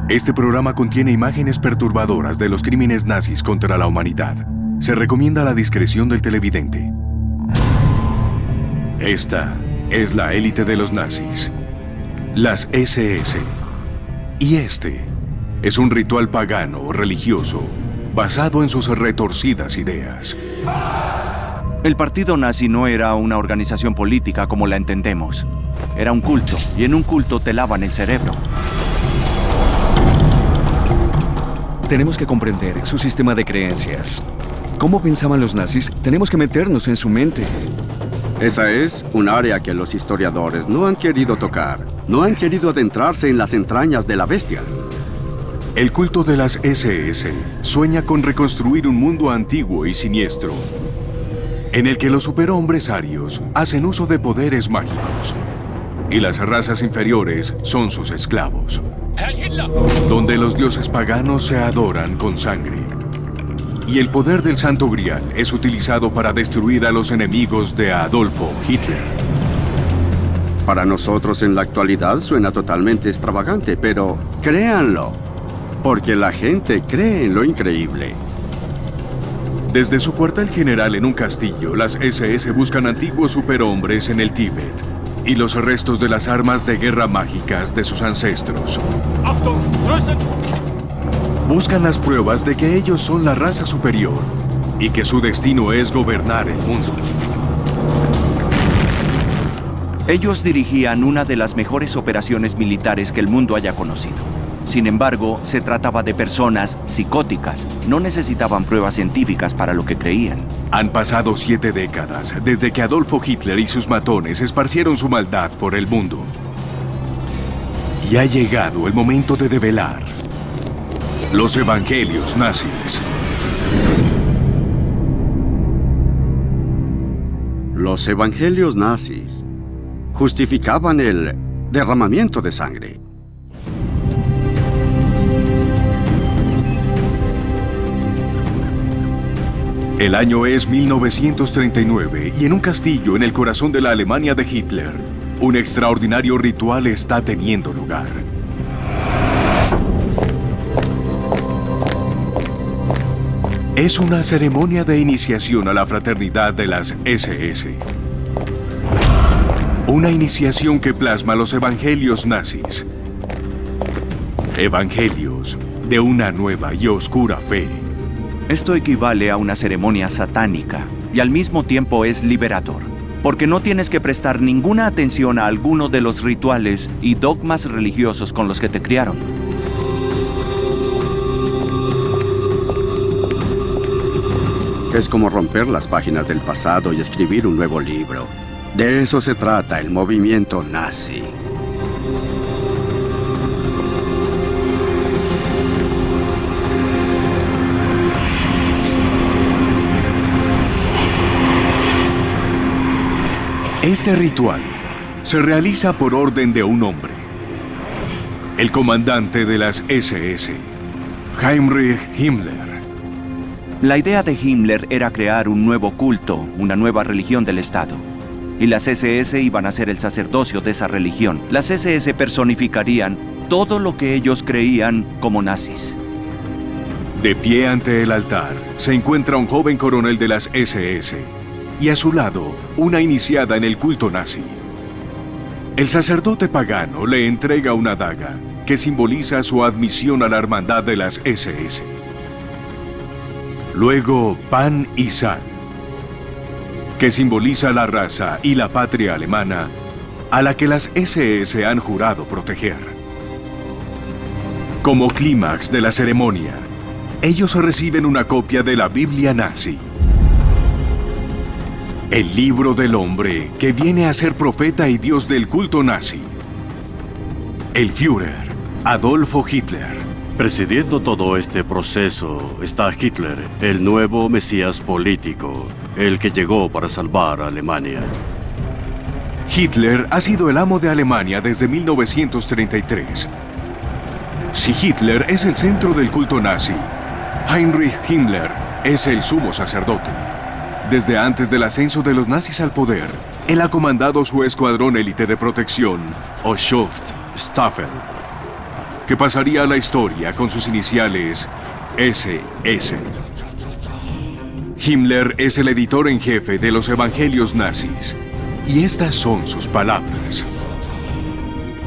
Este programa contiene imágenes perturbadoras de los crímenes nazis contra la humanidad. Se recomienda la discreción del televidente. Esta es la élite de los nazis, las SS. Y este es un ritual pagano o religioso basado en sus retorcidas ideas. El partido nazi no era una organización política como la entendemos. Era un culto, y en un culto te lavan el cerebro. Tenemos que comprender su sistema de creencias. ¿Cómo pensaban los nazis? Tenemos que meternos en su mente. Esa es un área que los historiadores no han querido tocar. No han querido adentrarse en las entrañas de la bestia. El culto de las SS sueña con reconstruir un mundo antiguo y siniestro, en el que los superhombres arios hacen uso de poderes mágicos y las razas inferiores son sus esclavos, donde los dioses paganos se adoran con sangre y el poder del Santo Grial es utilizado para destruir a los enemigos de Adolfo Hitler. Para nosotros en la actualidad suena totalmente extravagante, pero créanlo, porque la gente cree en lo increíble. Desde su cuartel general en un castillo, las SS buscan antiguos superhombres en el Tíbet y los restos de las armas de guerra mágicas de sus ancestros. Buscan las pruebas de que ellos son la raza superior y que su destino es gobernar el mundo. Ellos dirigían una de las mejores operaciones militares que el mundo haya conocido. Sin embargo, se trataba de personas psicóticas. No necesitaban pruebas científicas para lo que creían. Han pasado 7 décadas desde que Adolfo Hitler y sus matones esparcieron su maldad por el mundo. Y ha llegado el momento de develar los evangelios nazis. Los evangelios nazis justificaban el derramamiento de sangre. El año es 1939 y en un castillo en el corazón de la Alemania de Hitler, un extraordinario ritual está teniendo lugar. Es una ceremonia de iniciación a la fraternidad de las SS. Una iniciación que plasma los evangelios nazis. Evangelios de una nueva y oscura fe. Esto equivale a una ceremonia satánica y al mismo tiempo es liberador, porque no tienes que prestar ninguna atención a alguno de los rituales y dogmas religiosos con los que te criaron. Es como romper las páginas del pasado y escribir un nuevo libro. De eso se trata el movimiento nazi. Este ritual se realiza por orden de un hombre, el comandante de las SS, Heinrich Himmler. La idea de Himmler era crear un nuevo culto, una nueva religión del Estado. Y las SS iban a ser el sacerdocio de esa religión. Las SS personificarían todo lo que ellos creían como nazis. De pie ante el altar se encuentra un joven coronel de las SS y a su lado una iniciada en el culto nazi. El sacerdote pagano le entrega una daga que simboliza su admisión a la hermandad de las SS. Luego, pan y sal, que simboliza la raza y la patria alemana a la que las SS han jurado proteger. Como clímax de la ceremonia, ellos reciben una copia de la Biblia nazi, el libro del hombre que viene a ser profeta y dios del culto nazi, el Führer, Adolfo Hitler. Presidiendo todo este proceso está Hitler, el nuevo mesías político, el que llegó para salvar a Alemania. Hitler ha sido el amo de Alemania desde 1933. Si Hitler es el centro del culto nazi, Heinrich Himmler es el sumo sacerdote. Desde antes del ascenso de los nazis al poder, él ha comandado su escuadrón élite de protección, Oststaffel. que pasaría a la historia con sus iniciales SS. Himmler es el editor en jefe de los evangelios nazis, y estas son sus palabras.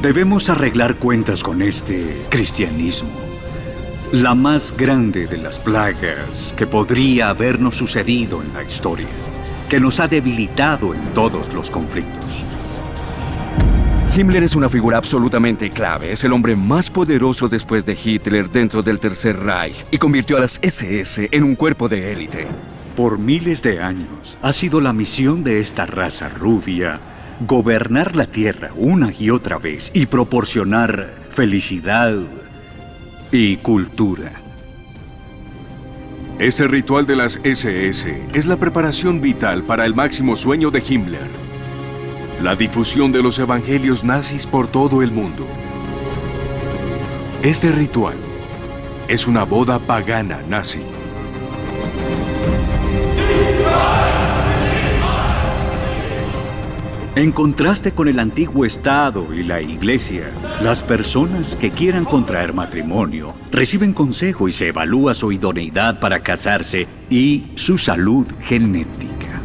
Debemos arreglar cuentas con este cristianismo. La más grande de las plagas que podría habernos sucedido en la historia, que nos ha debilitado en todos los conflictos. Himmler es una figura absolutamente clave. Es el hombre más poderoso después de Hitler dentro del Tercer Reich y convirtió a las SS en un cuerpo de élite. Por miles de años ha sido la misión de esta raza rubia gobernar la Tierra una y otra vez y proporcionar felicidad y cultura. Este ritual de las SS es la preparación vital para el máximo sueño de Himmler: la difusión de los evangelios nazis por todo el mundo. Este ritual es una boda pagana nazi. En contraste con el antiguo Estado y la Iglesia, las personas que quieran contraer matrimonio reciben consejo y se evalúa su idoneidad para casarse y su salud genética.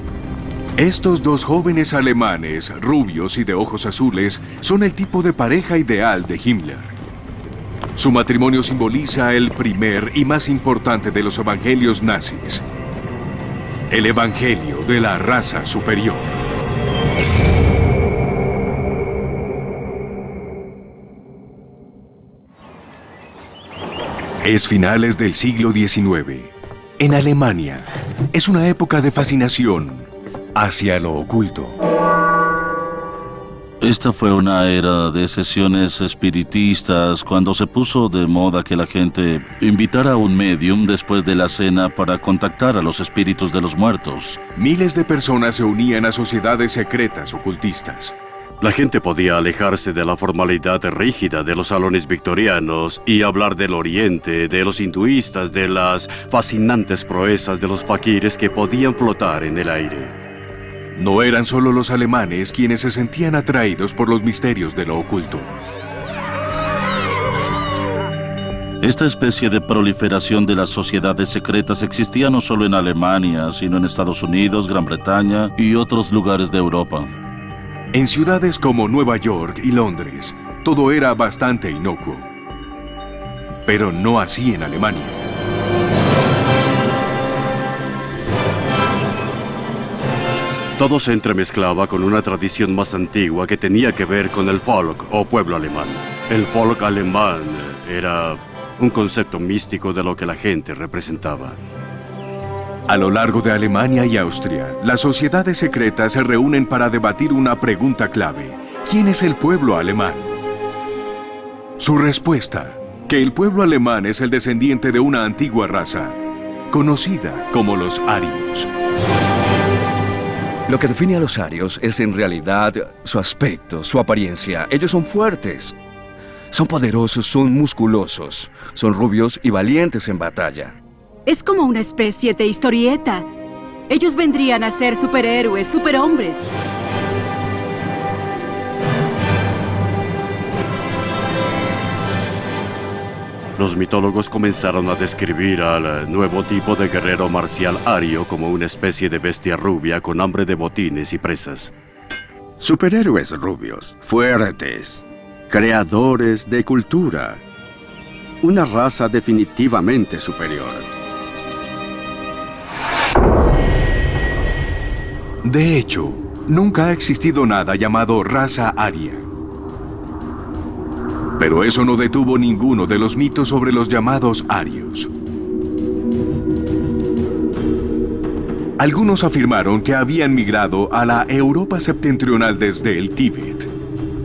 Estos dos jóvenes alemanes, rubios y de ojos azules, son el tipo de pareja ideal de Himmler. Su matrimonio simboliza el primer y más importante de los evangelios nazis: el evangelio de la raza superior. Es finales del siglo XIX. En Alemania, es una época de fascinación hacia lo oculto. Esta fue una era de sesiones espiritistas cuando se puso de moda que la gente invitara a un medium después de la cena para contactar a los espíritus de los muertos. Miles de personas se unían a sociedades secretas ocultistas. La gente podía alejarse de la formalidad rígida de los salones victorianos y hablar del oriente, de los hinduistas, de las fascinantes proezas de los faquires que podían flotar en el aire. No eran solo los alemanes quienes se sentían atraídos por los misterios de lo oculto. Esta especie de proliferación de las sociedades secretas existía no solo en Alemania, sino en Estados Unidos, Gran Bretaña y otros lugares de Europa. En ciudades como Nueva York y Londres, todo era bastante inocuo. Pero no así en Alemania. Todo se entremezclaba con una tradición más antigua que tenía que ver con el Volk o pueblo alemán. El Volk alemán era un concepto místico de lo que la gente representaba. A lo largo de Alemania y Austria, las sociedades secretas se reúnen para debatir una pregunta clave: ¿quién es el pueblo alemán? Su respuesta: que el pueblo alemán es el descendiente de una antigua raza, conocida como los arios. Lo que define a los arios es en realidad su aspecto, su apariencia. Ellos son fuertes, son poderosos, son musculosos, son rubios y valientes en batalla. Es como una especie de historieta. Ellos vendrían a ser superhéroes, superhombres. Los mitólogos comenzaron a describir al nuevo tipo de guerrero marcial ario como una especie de bestia rubia con hambre de botines y presas. Superhéroes rubios, fuertes, creadores de cultura. Una raza definitivamente superior. De hecho, nunca ha existido nada llamado raza aria. Pero eso no detuvo ninguno de los mitos sobre los llamados arios. Algunos afirmaron que habían migrado a la Europa septentrional desde el Tíbet,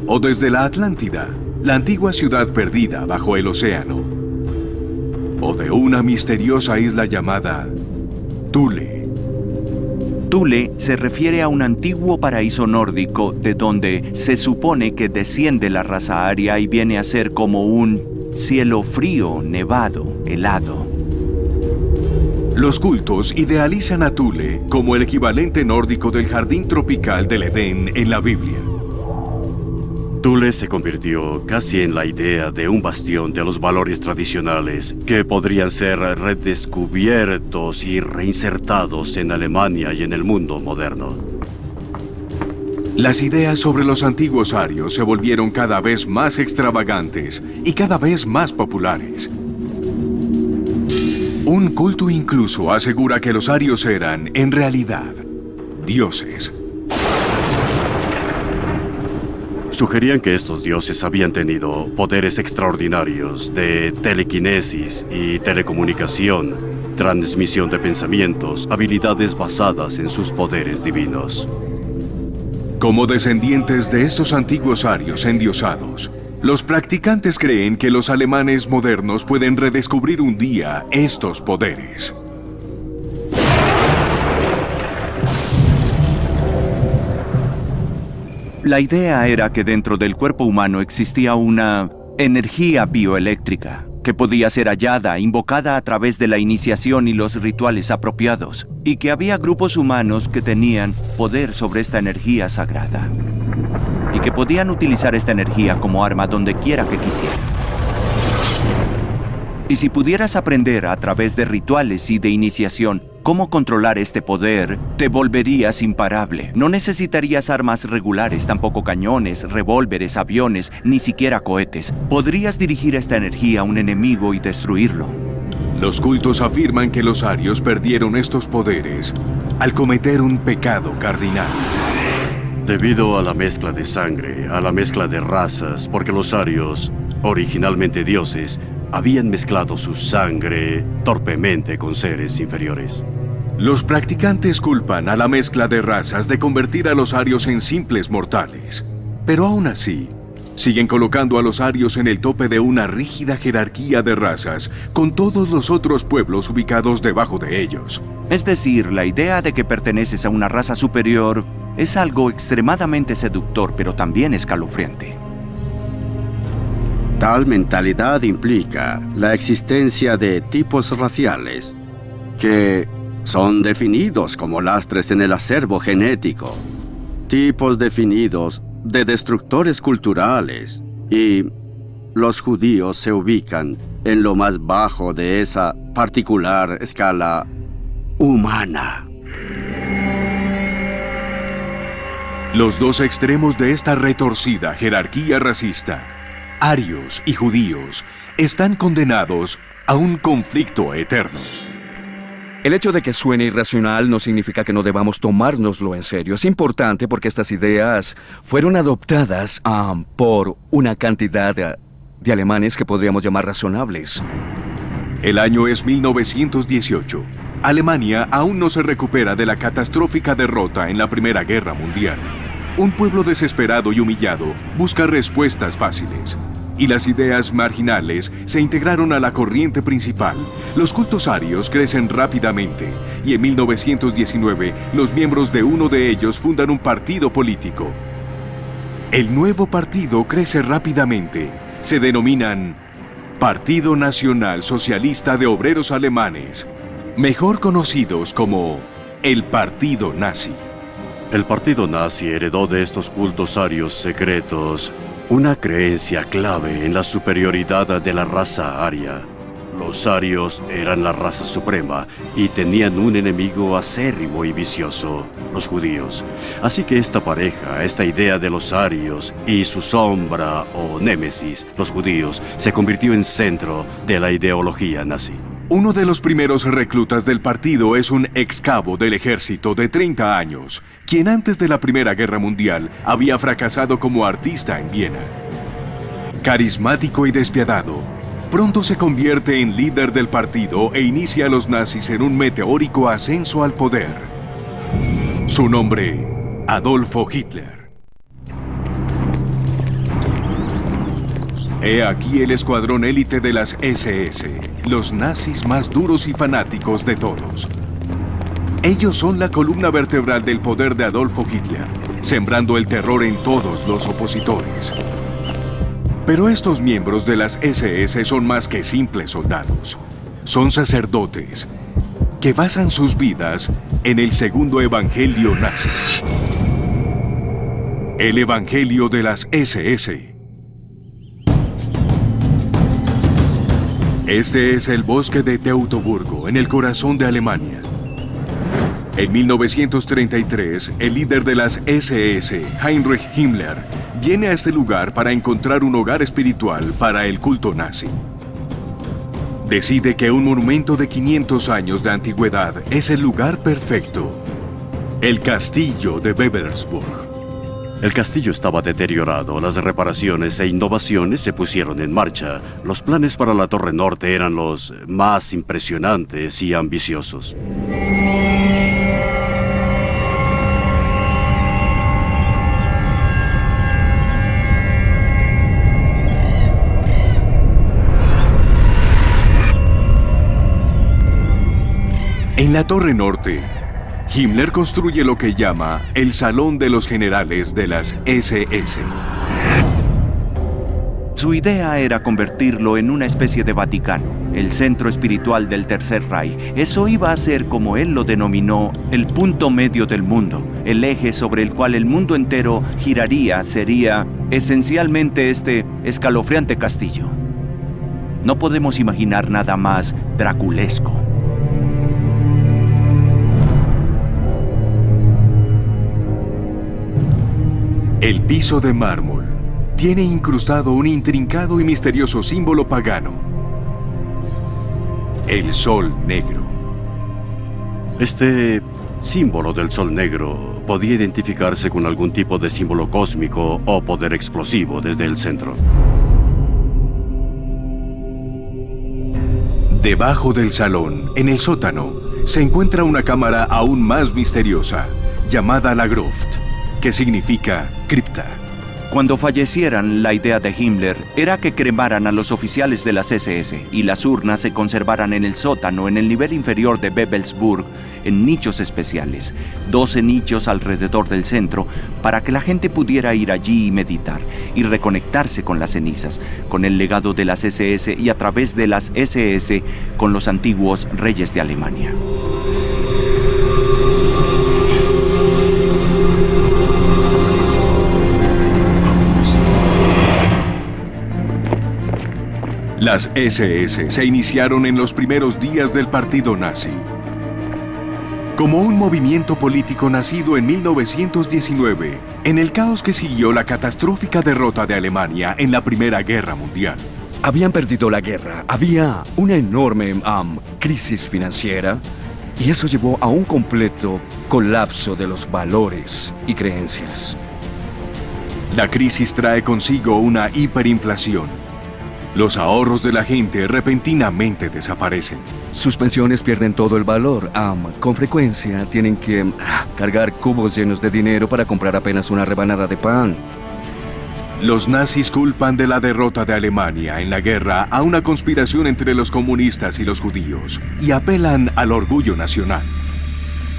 o desde la Atlántida, la antigua ciudad perdida bajo el océano, o de una misteriosa isla llamada Thule. Thule se refiere a un antiguo paraíso nórdico de donde se supone que desciende la raza aria y viene a ser como un cielo frío, nevado, helado. Los cultos idealizan a Thule como el equivalente nórdico del jardín tropical del Edén en la Biblia. Thule se convirtió casi en la idea de un bastión de los valores tradicionales que podrían ser redescubiertos y reinsertados en Alemania y en el mundo moderno. Las ideas sobre los antiguos arios se volvieron cada vez más extravagantes y cada vez más populares. Un culto incluso asegura que los arios eran, en realidad, dioses. Sugerían que estos dioses habían tenido poderes extraordinarios de telequinesis y telecomunicación, transmisión de pensamientos, habilidades basadas en sus poderes divinos. Como descendientes de estos antiguos arios endiosados, los practicantes creen que los alemanes modernos pueden redescubrir un día estos poderes. La idea era que dentro del cuerpo humano existía una energía bioeléctrica que podía ser hallada, invocada a través de la iniciación y los rituales apropiados, y que había grupos humanos que tenían poder sobre esta energía sagrada, y que podían utilizar esta energía como arma donde quiera que quisieran. Y si pudieras aprender a través de rituales y de iniciación cómo controlar este poder, te volverías imparable. No necesitarías armas regulares, tampoco cañones, revólveres, aviones, ni siquiera cohetes. Podrías dirigir esta energía a un enemigo y destruirlo. Los cultos afirman que los arios perdieron estos poderes al cometer un pecado cardinal. Debido a la mezcla de sangre, a la mezcla de razas, porque los arios, originalmente dioses, habían mezclado su sangre torpemente con seres inferiores. Los practicantes culpan a la mezcla de razas de convertir a los arios en simples mortales. Pero aún así, siguen colocando a los arios en el tope de una rígida jerarquía de razas, con todos los otros pueblos ubicados debajo de ellos. Es decir, la idea de que perteneces a una raza superior es algo extremadamente seductor, pero también escalofriante. Tal mentalidad implica la existencia de tipos raciales que son definidos como lastres en el acervo genético, tipos definidos de destructores culturales, y los judíos se ubican en lo más bajo de esa particular escala humana. Los dos extremos de esta retorcida jerarquía racista, arios y judíos, están condenados a un conflicto eterno. El hecho de que suene irracional no significa que no debamos tomárnoslo en serio. Es importante porque estas ideas fueron adoptadas por una cantidad de alemanes que podríamos llamar razonables. El año es 1918. Alemania aún no se recupera de la catastrófica derrota en la Primera Guerra Mundial. Un pueblo desesperado y humillado busca respuestas fáciles, y las ideas marginales se integraron a la corriente principal. Los cultos arios crecen rápidamente, y en 1919 los miembros de uno de ellos fundan un partido político. El nuevo partido crece rápidamente. Se denominan Partido Nacional Socialista de Obreros Alemanes, mejor conocidos como el Partido Nazi. El partido nazi heredó de estos cultos arios secretos una creencia clave en la superioridad de la raza aria. Los arios eran la raza suprema y tenían un enemigo acérrimo y vicioso, los judíos. Así que esta pareja, esta idea de los arios y su sombra o némesis, los judíos, se convirtió en centro de la ideología nazi. Uno de los primeros reclutas del partido es un ex cabo del ejército de 30 años, quien antes de la Primera Guerra Mundial había fracasado como artista en Viena. Carismático y despiadado, pronto se convierte en líder del partido e inicia a los nazis en un meteórico ascenso al poder. Su nombre, Adolfo Hitler. He aquí el escuadrón élite de las SS, los nazis más duros y fanáticos de todos. Ellos son la columna vertebral del poder de Adolfo Hitler, sembrando el terror en todos los opositores. Pero estos miembros de las SS son más que simples soldados. Son sacerdotes que basan sus vidas en el segundo evangelio nazi. El Evangelio de las SS. Este es el bosque de Teutoburgo, en el corazón de Alemania. En 1933, el líder de las SS, Heinrich Himmler, viene a este lugar para encontrar un hogar espiritual para el culto nazi. Decide que un monumento de 500 años de antigüedad es el lugar perfecto: el castillo de Wewelsburg. El castillo estaba deteriorado, las reparaciones e innovaciones se pusieron en marcha. Los planes para la Torre Norte eran los más impresionantes y ambiciosos. En la Torre Norte, Himmler construye lo que llama el Salón de los Generales de las SS. Su idea era convertirlo en una especie de Vaticano, el centro espiritual del Tercer Reich. Eso iba a ser, como él lo denominó, el punto medio del mundo. El eje sobre el cual el mundo entero giraría sería esencialmente este escalofriante castillo. No podemos imaginar nada más draculesco. El piso de mármol tiene incrustado un intrincado y misterioso símbolo pagano: el sol negro. Este símbolo del sol negro podía identificarse con algún tipo de símbolo cósmico o poder explosivo desde el centro. Debajo del salón, en el sótano, se encuentra una cámara aún más misteriosa, llamada la Gruft, que significa cripta. Cuando fallecieran, la idea de Himmler era que cremaran a los oficiales de las SS y las urnas se conservaran en el sótano, en el nivel inferior de Wewelsburg, en nichos especiales, 12 nichos alrededor del centro, para que la gente pudiera ir allí y meditar y reconectarse con las cenizas, con el legado de las SS y a través de las SS con los antiguos reyes de Alemania. Las SS se iniciaron en los primeros días del partido nazi. Como un movimiento político nacido en 1919, en el caos que siguió la catastrófica derrota de Alemania en la Primera Guerra Mundial. Habían perdido la guerra, había una enorme crisis financiera y eso llevó a un completo colapso de los valores y creencias. La crisis trae consigo una hiperinflación. Los ahorros de la gente repentinamente desaparecen. Sus pensiones pierden todo el valor. Con frecuencia tienen que cargar cubos llenos de dinero para comprar apenas una rebanada de pan. Los nazis culpan de la derrota de Alemania en la guerra a una conspiración entre los comunistas y los judíos y apelan al orgullo nacional.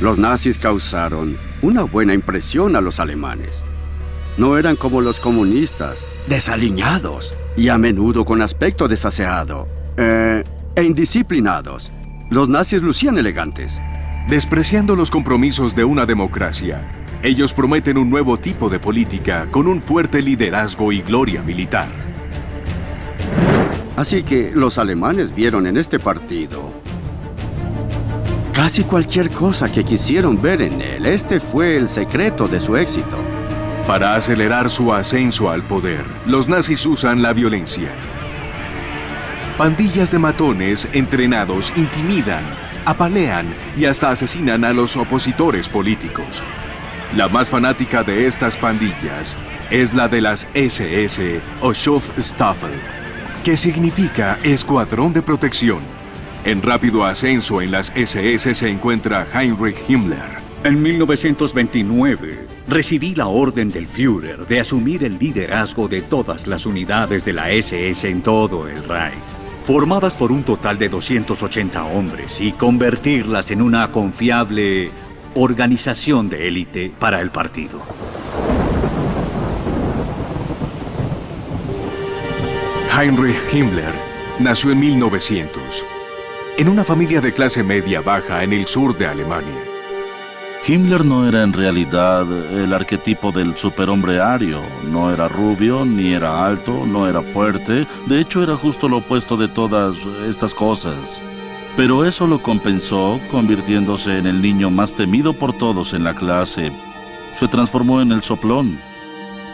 Los nazis causaron una buena impresión a los alemanes. No eran como los comunistas, desaliñados y a menudo con aspecto desaseado e indisciplinados. Los nazis lucían elegantes. Despreciando los compromisos de una democracia, ellos prometen un nuevo tipo de política con un fuerte liderazgo y gloria militar. Así que los alemanes vieron en este partido casi cualquier cosa que quisieron ver en él. Este fue el secreto de su éxito. Para acelerar su ascenso al poder, los nazis usan la violencia. Pandillas de matones entrenados intimidan, apalean y hasta asesinan a los opositores políticos. La más fanática de estas pandillas es la de las SS o Schutzstaffel, que significa Escuadrón de Protección. En rápido ascenso en las SS se encuentra Heinrich Himmler. En 1929, recibí la orden del Führer de asumir el liderazgo de todas las unidades de la SS en todo el Reich, formadas por un total de 280 hombres, y convertirlas en una confiable organización de élite para el partido. Heinrich Himmler nació en 1900, en una familia de clase media baja en el sur de Alemania. Himmler no era en realidad el arquetipo del superhombre ario. No era rubio, ni era alto, no era fuerte. De hecho, era justo lo opuesto de todas estas cosas. Pero eso lo compensó, convirtiéndose en el niño más temido por todos en la clase. Se transformó en el soplón,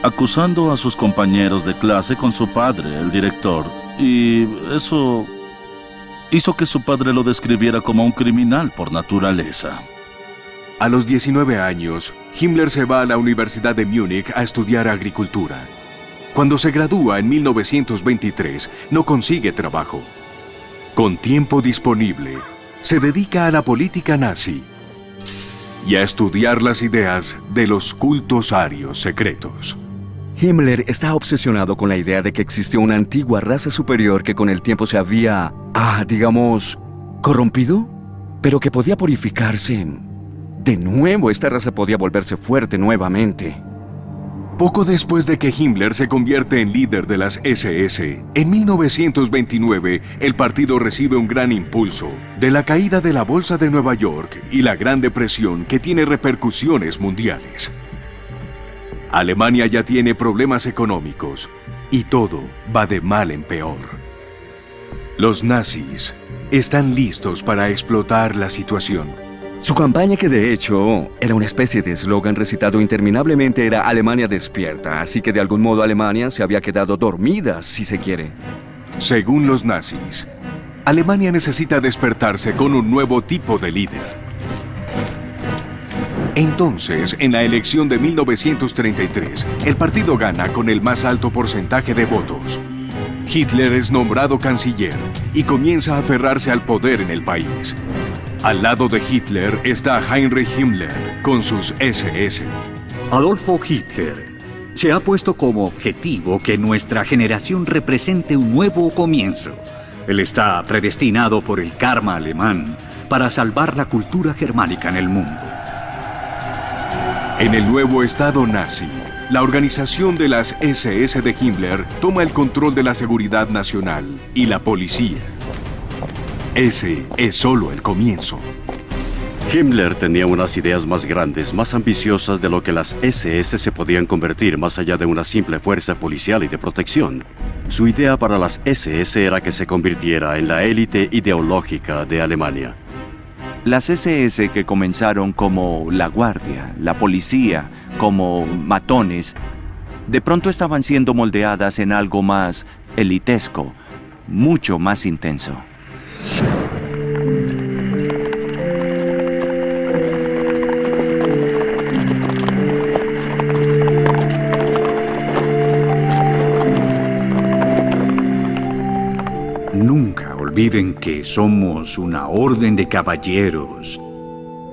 acusando a sus compañeros de clase con su padre, el director. Y eso hizo que su padre lo describiera como un criminal por naturaleza. A los 19 años, Himmler se va a la Universidad de Múnich a estudiar agricultura. Cuando se gradúa en 1923, no consigue trabajo. Con tiempo disponible, se dedica a la política nazi y a estudiar las ideas de los cultos arios secretos. Himmler está obsesionado con la idea de que existió una antigua raza superior que con el tiempo se había, digamos, corrompido, pero que podía purificarse. De nuevo, esta raza podía volverse fuerte nuevamente. Poco después de que Himmler se convierte en líder de las SS, en 1929, el partido recibe un gran impulso de la caída de la Bolsa de Nueva York y la Gran Depresión que tiene repercusiones mundiales. Alemania ya tiene problemas económicos y todo va de mal en peor. Los nazis están listos para explotar la situación. Su campaña, que de hecho era una especie de eslogan recitado interminablemente, era Alemania despierta, así que de algún modo Alemania se había quedado dormida, si se quiere. Según los nazis, Alemania necesita despertarse con un nuevo tipo de líder. Entonces, en la elección de 1933, el partido gana con el más alto porcentaje de votos. Hitler es nombrado canciller y comienza a aferrarse al poder en el país. Al lado de Hitler está Heinrich Himmler con sus SS. Adolfo Hitler se ha puesto como objetivo que nuestra generación represente un nuevo comienzo. Él está predestinado por el karma alemán para salvar la cultura germánica en el mundo. En el nuevo Estado nazi, la organización de las SS de Himmler toma el control de la seguridad nacional y la policía. Ese es solo el comienzo. Himmler tenía unas ideas más grandes, más ambiciosas de lo que las SS se podían convertir más allá de una simple fuerza policial y de protección. Su idea para las SS era que se convirtiera en la élite ideológica de Alemania. Las SS, que comenzaron como la guardia, la policía, como matones, de pronto estaban siendo moldeadas en algo más elitesco, mucho más intenso. Nunca olviden que somos una orden de caballeros,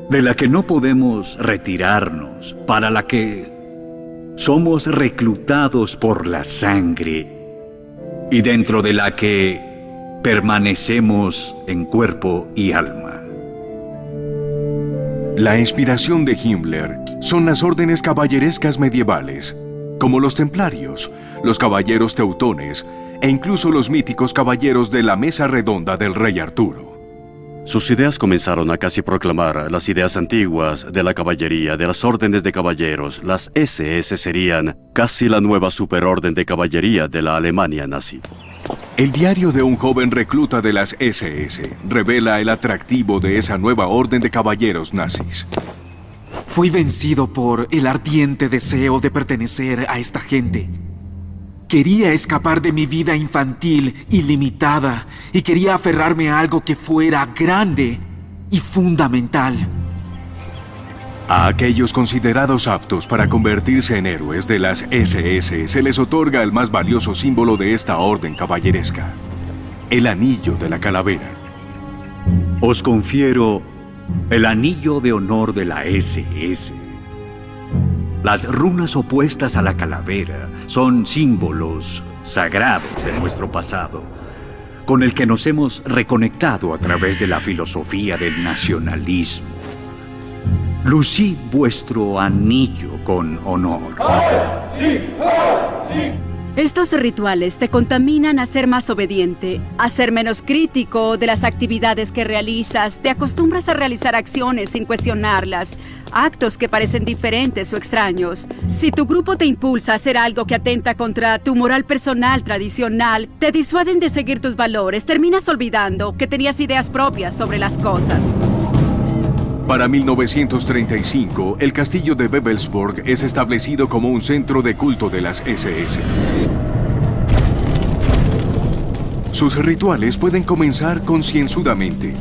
de la que no podemos retirarnos, para la que somos reclutados por la sangre y dentro de la que permanecemos en cuerpo y alma. La inspiración de Himmler son las órdenes caballerescas medievales, como los templarios, los caballeros teutones e incluso los míticos caballeros de la mesa redonda del rey Arturo. Sus ideas comenzaron a casi proclamar las ideas antiguas de la caballería, de las órdenes de caballeros. Las SS serían casi la nueva superorden de caballería de la Alemania nazi. El diario de un joven recluta de las SS revela el atractivo de esa nueva orden de caballeros nazis. Fui vencido por el ardiente deseo de pertenecer a esta gente. Quería escapar de mi vida infantil y limitada y quería aferrarme a algo que fuera grande y fundamental. A aquellos considerados aptos para convertirse en héroes de las SS se les otorga el más valioso símbolo de esta orden caballeresca, el anillo de la calavera. Os confiero el anillo de honor de la SS. Las runas opuestas a la calavera son símbolos sagrados de nuestro pasado, con el que nos hemos reconectado a través de la filosofía del nacionalismo. Lucid vuestro anillo con honor. Estos rituales te contaminan a ser más obediente, a ser menos crítico de las actividades que realizas, te acostumbras a realizar acciones sin cuestionarlas, actos que parecen diferentes o extraños. Si tu grupo te impulsa a hacer algo que atenta contra tu moral personal tradicional, te disuaden de seguir tus valores, terminas olvidando que tenías ideas propias sobre las cosas. Para 1935, el castillo de Wewelsburg es establecido como un centro de culto de las SS. Sus rituales pueden comenzar concienzudamente.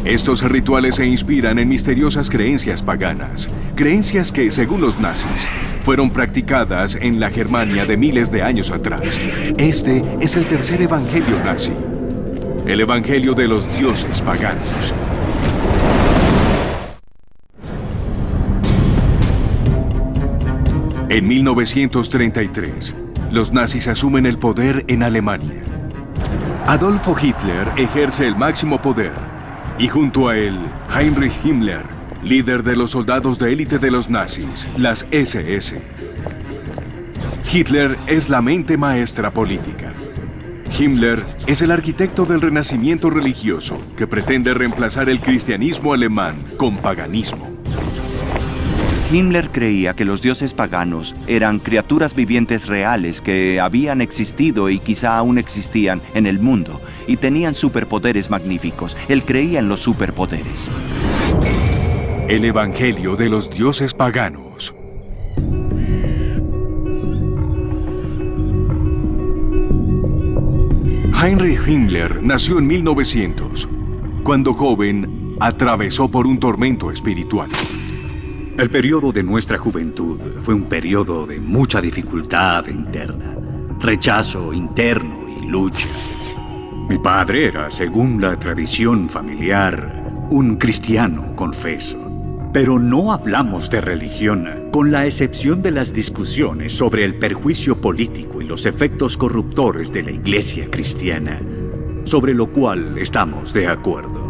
Estos rituales se inspiran en misteriosas creencias paganas, creencias que, según los nazis, fueron practicadas en la Germania de miles de años atrás. Este es el tercer evangelio nazi, el evangelio de los dioses paganos. En 1933, los nazis asumen el poder en Alemania. Adolfo Hitler ejerce el máximo poder y junto a él, Heinrich Himmler, líder de los soldados de élite de los nazis, las SS. Hitler es la mente maestra política. Himmler es el arquitecto del renacimiento religioso que pretende reemplazar el cristianismo alemán con paganismo. Himmler creía que los dioses paganos eran criaturas vivientes reales que habían existido y quizá aún existían en el mundo y tenían superpoderes magníficos. Él creía en los superpoderes. El evangelio de los dioses paganos. Heinrich Himmler nació en 1900. Cuando joven, atravesó por un tormento espiritual. El periodo de nuestra juventud fue un periodo de mucha dificultad interna, rechazo interno y lucha. Mi padre era, según la tradición familiar, un cristiano confeso. Pero no hablamos de religión, con la excepción de las discusiones sobre el perjuicio político y los efectos corruptores de la iglesia cristiana, sobre lo cual estamos de acuerdo.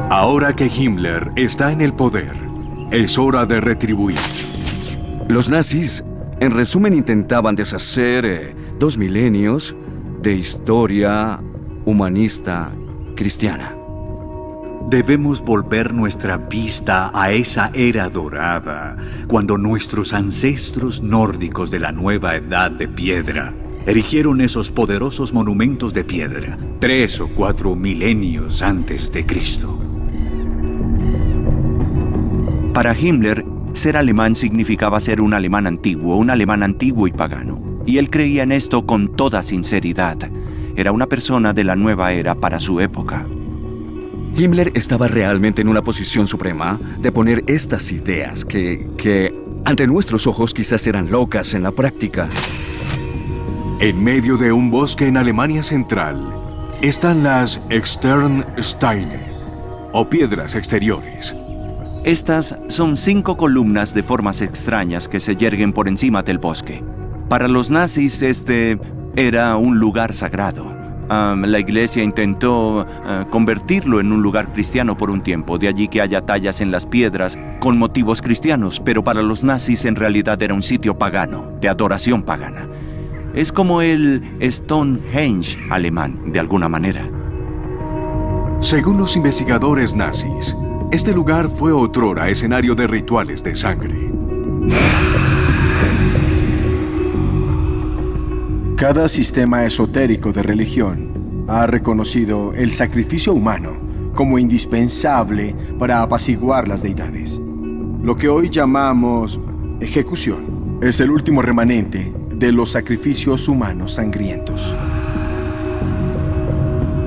Ahora que Himmler está en el poder, es hora de retribuir. Los nazis, en resumen, intentaban deshacer 2 milenios de historia humanista cristiana. Debemos volver nuestra vista a esa era dorada, cuando nuestros ancestros nórdicos de la nueva edad de piedra erigieron esos poderosos monumentos de piedra, 3 o 4 milenios antes de Cristo. Para Himmler, ser alemán significaba ser un alemán antiguo y pagano. Y él creía en esto con toda sinceridad. Era una persona de la nueva era para su época. Himmler estaba realmente en una posición suprema de poner estas ideas que ante nuestros ojos quizás eran locas en la práctica. En medio de un bosque en Alemania Central están las Externsteine, o piedras exteriores. Estas son 5 columnas de formas extrañas que se yerguen por encima del bosque. Para los nazis este era un lugar sagrado. La iglesia intentó convertirlo en un lugar cristiano por un tiempo, de allí que haya tallas en las piedras con motivos cristianos, pero para los nazis en realidad era un sitio pagano, de adoración pagana. Es como el Stonehenge alemán, de alguna manera. Según los investigadores nazis, este lugar fue otrora escenario de rituales de sangre. Cada sistema esotérico de religión ha reconocido el sacrificio humano como indispensable para apaciguar las deidades. Lo que hoy llamamos ejecución es el último remanente de los sacrificios humanos sangrientos.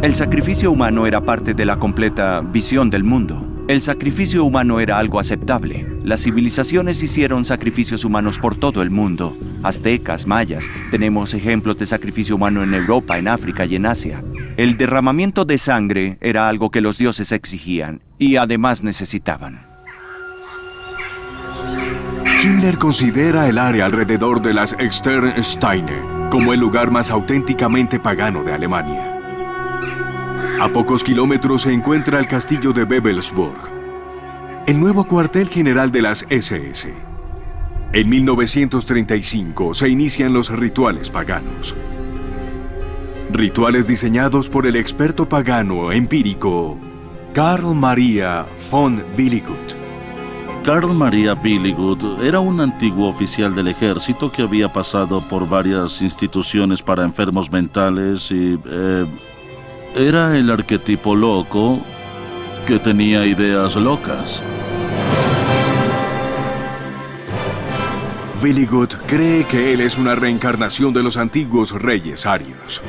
El sacrificio humano era parte de la completa visión del mundo. El sacrificio humano era algo aceptable. Las civilizaciones hicieron sacrificios humanos por todo el mundo. Aztecas, mayas, tenemos ejemplos de sacrificio humano en Europa, en África y en Asia. El derramamiento de sangre era algo que los dioses exigían y además necesitaban. Himmler considera el área alrededor de las Externsteine como el lugar más auténticamente pagano de Alemania. A pocos kilómetros se encuentra el castillo de Wewelsburg, el nuevo cuartel general de las SS. En 1935 se inician los rituales paganos. Rituales diseñados por el experto pagano empírico Carl Maria von Willigut. Carl Maria Willigut era un antiguo oficial del ejército que había pasado por varias instituciones para enfermos mentales y era el arquetipo loco que tenía ideas locas. Willigut cree que él es una reencarnación de los antiguos reyes arios.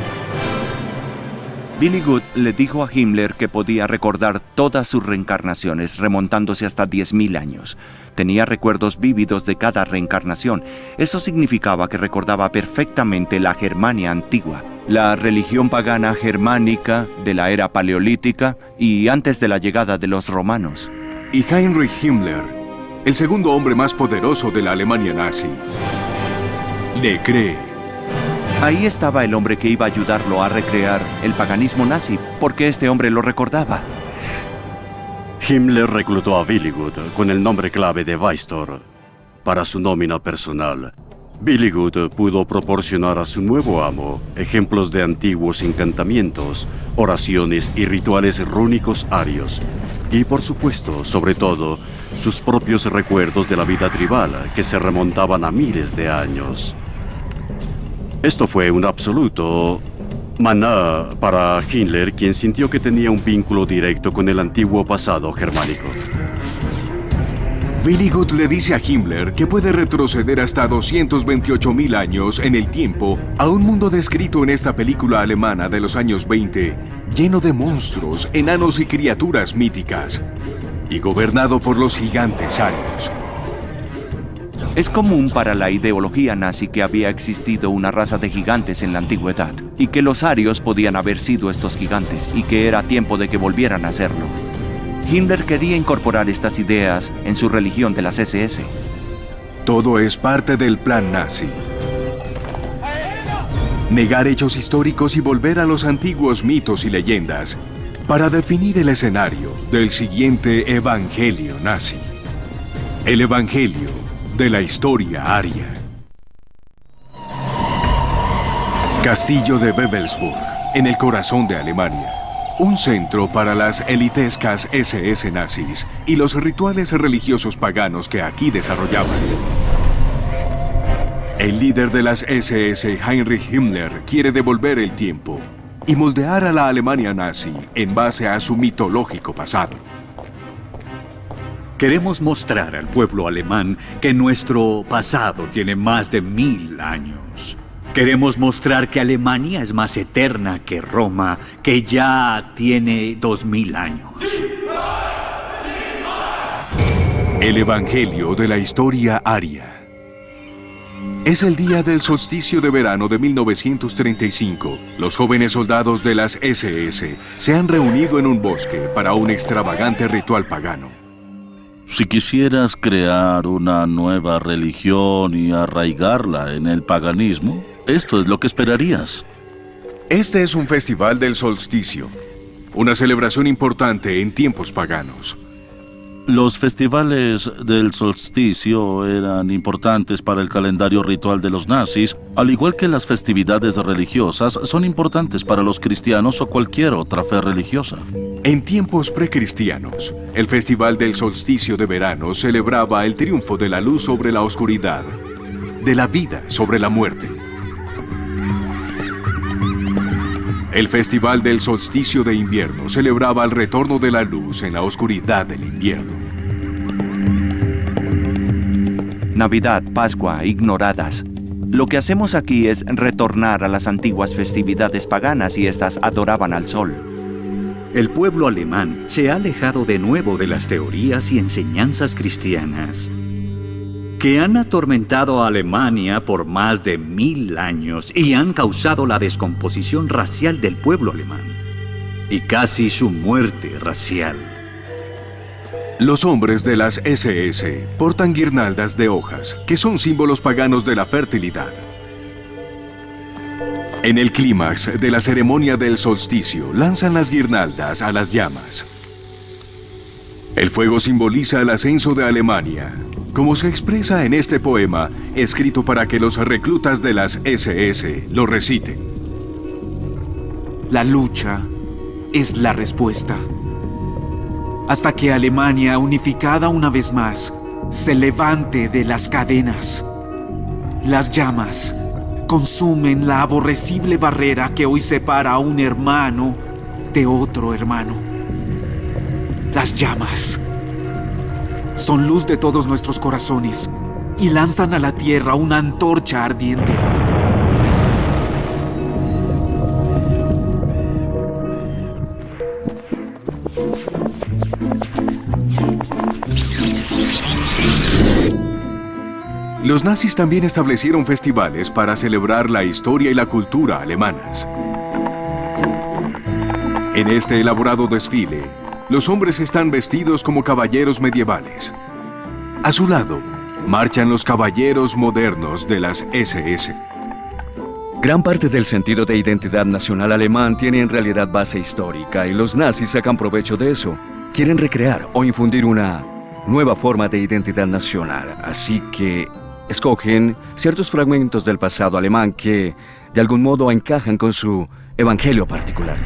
Willigut le dijo a Himmler que podía recordar todas sus reencarnaciones, remontándose hasta 10.000 años. Tenía recuerdos vívidos de cada reencarnación. Eso significaba que recordaba perfectamente la Germania antigua, la religión pagana germánica de la era paleolítica y antes de la llegada de los romanos. Y Heinrich Himmler, el segundo hombre más poderoso de la Alemania nazi, le cree. Ahí estaba el hombre que iba a ayudarlo a recrear el paganismo nazi, porque este hombre lo recordaba. Himmler reclutó a Willigut con el nombre clave de Weistor para su nómina personal. Willigut pudo proporcionar a su nuevo amo ejemplos de antiguos encantamientos, oraciones y rituales rúnicos arios. Y por supuesto, sobre todo, sus propios recuerdos de la vida tribal que se remontaban a miles de años. Esto fue un absoluto maná para Himmler, quien sintió que tenía un vínculo directo con el antiguo pasado germánico. Willigut le dice a Himmler que puede retroceder hasta 228.000 años en el tiempo a un mundo descrito en esta película alemana de los años 20, lleno de monstruos, enanos y criaturas míticas, y gobernado por los gigantes arios. Es común para la ideología nazi que había existido una raza de gigantes en la antigüedad, y que los arios podían haber sido estos gigantes, y que era tiempo de que volvieran a serlo. Himmler quería incorporar estas ideas en su religión de las SS. Todo es parte del plan nazi. Negar hechos históricos y volver a los antiguos mitos y leyendas para definir el escenario del siguiente evangelio nazi. El evangelio de la historia aria. Castillo de Wewelsburg, en el corazón de Alemania. Un centro para las elitescas SS nazis y los rituales religiosos paganos que aquí desarrollaban. El líder de las SS, Heinrich Himmler, quiere devolver el tiempo y moldear a la Alemania nazi en base a su mitológico pasado. Queremos mostrar al pueblo alemán que nuestro pasado tiene más de 1000 años. Queremos mostrar que Alemania es más eterna que Roma, que ya tiene 2000 años. El Evangelio de la historia aria. Es el día del solsticio de verano de 1935. Los jóvenes soldados de las SS se han reunido en un bosque para un extravagante ritual pagano. Si quisieras crear una nueva religión y arraigarla en el paganismo, esto es lo que esperarías. Este es un festival del solsticio, una celebración importante en tiempos paganos. Los festivales del solsticio eran importantes para el calendario ritual de los nazis, al igual que las festividades religiosas son importantes para los cristianos o cualquier otra fe religiosa. En tiempos precristianos, el festival del solsticio de verano celebraba el triunfo de la luz sobre la oscuridad, de la vida sobre la muerte. El festival del solsticio de invierno celebraba el retorno de la luz en la oscuridad del invierno. Navidad, Pascua, ignoradas. Lo que hacemos aquí es retornar a las antiguas festividades paganas y estas adoraban al sol. El pueblo alemán se ha alejado de nuevo de las teorías y enseñanzas cristianas que han atormentado a Alemania por más de 1000 años y han causado la descomposición racial del pueblo alemán y casi su muerte racial. Los hombres de las SS portan guirnaldas de hojas, que son símbolos paganos de la fertilidad. En el clímax de la ceremonia del solsticio, lanzan las guirnaldas a las llamas. El fuego simboliza el ascenso de Alemania, como se expresa en este poema, escrito para que los reclutas de las SS lo reciten. La lucha es la respuesta. Hasta que Alemania, unificada una vez más, se levante de las cadenas. Las llamas consumen la aborrecible barrera que hoy separa a un hermano de otro hermano. Las llamas son luz de todos nuestros corazones y lanzan a la tierra una antorcha ardiente. Los nazis también establecieron festivales para celebrar la historia y la cultura alemanas. En este elaborado desfile, los hombres están vestidos como caballeros medievales. A su lado, marchan los caballeros modernos de las SS. Gran parte del sentido de identidad nacional alemán tiene en realidad base histórica y los nazis sacan provecho de eso. Quieren recrear o infundir una nueva forma de identidad nacional, así que escogen ciertos fragmentos del pasado alemán que de algún modo encajan con su evangelio particular.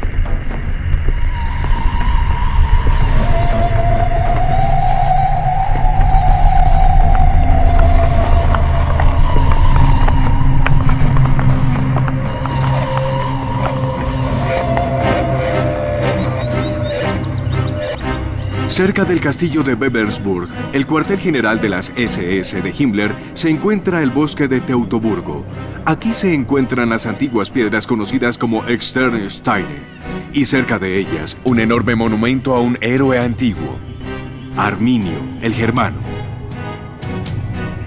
Cerca del castillo de Bebelsburg, el cuartel general de las SS de Himmler, se encuentra el bosque de Teutoburgo. Aquí se encuentran las antiguas piedras conocidas como Externsteine, y cerca de ellas, un enorme monumento a un héroe antiguo, Arminio, el germano.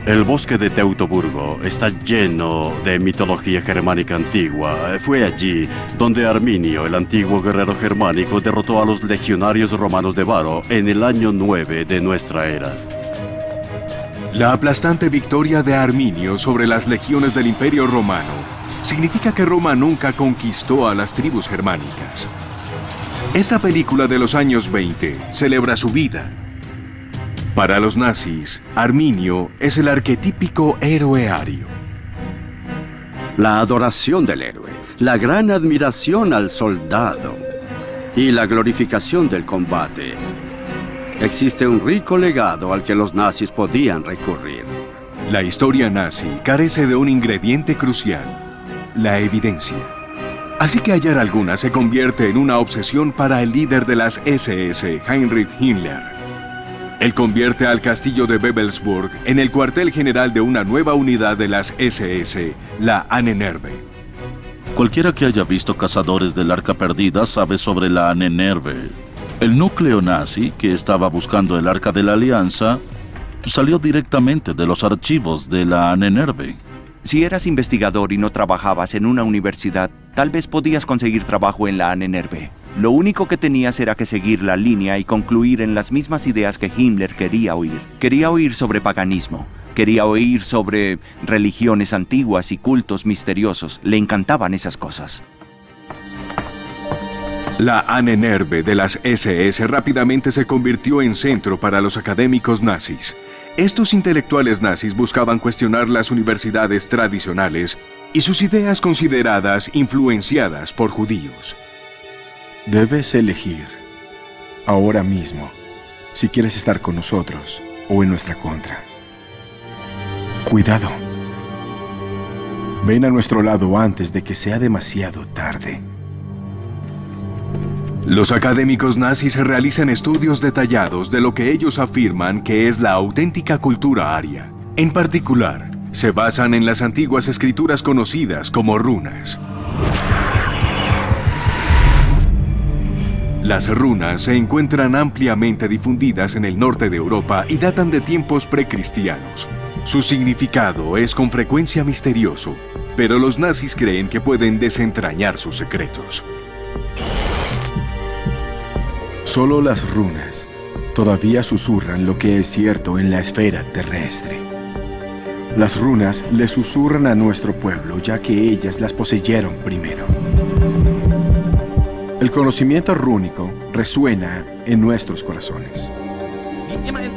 El bosque de Teutoburgo está lleno de mitología germánica antigua. Fue allí donde Arminio, el antiguo guerrero germánico, derrotó a los legionarios romanos de Varo en el año 9 de nuestra era. La aplastante victoria de Arminio sobre las legiones del Imperio Romano significa que Roma nunca conquistó a las tribus germánicas. Esta película de los años 20 celebra su vida. Para los nazis, Arminio es el arquetípico héroe ario. La adoración del héroe, la gran admiración al soldado y la glorificación del combate. Existe un rico legado al que los nazis podían recurrir. La historia nazi carece de un ingrediente crucial, la evidencia. Así que hallar alguna se convierte en una obsesión para el líder de las SS, Heinrich Himmler. Él convierte al castillo de Bebelsburg en el cuartel general de una nueva unidad de las SS, la Ahnenerbe. Cualquiera que haya visto Cazadores del Arca Perdida sabe sobre la Ahnenerbe. El núcleo nazi, que estaba buscando el Arca de la Alianza, salió directamente de los archivos de la Ahnenerbe. Si eras investigador y no trabajabas en una universidad, tal vez podías conseguir trabajo en la Ahnenerbe. Lo único que tenías era que seguir la línea y concluir en las mismas ideas que Himmler quería oír. Quería oír sobre paganismo, quería oír sobre religiones antiguas y cultos misteriosos. Le encantaban esas cosas. La Ahnenerbe de las SS rápidamente se convirtió en centro para los académicos nazis. Estos intelectuales nazis buscaban cuestionar las universidades tradicionales y sus ideas consideradas influenciadas por judíos. Debes elegir, ahora mismo, si quieres estar con nosotros o en nuestra contra. Cuidado. Ven a nuestro lado antes de que sea demasiado tarde. Los académicos nazis realizan estudios detallados de lo que ellos afirman que es la auténtica cultura aria. En particular, se basan en las antiguas escrituras conocidas como runas. Las runas se encuentran ampliamente difundidas en el norte de Europa y datan de tiempos precristianos. Su significado es con frecuencia misterioso, pero los nazis creen que pueden desentrañar sus secretos. Solo las runas todavía susurran lo que es cierto en la esfera terrestre. Las runas le susurran a nuestro pueblo, ya que ellas las poseyeron primero. El conocimiento rúnico resuena en nuestros corazones.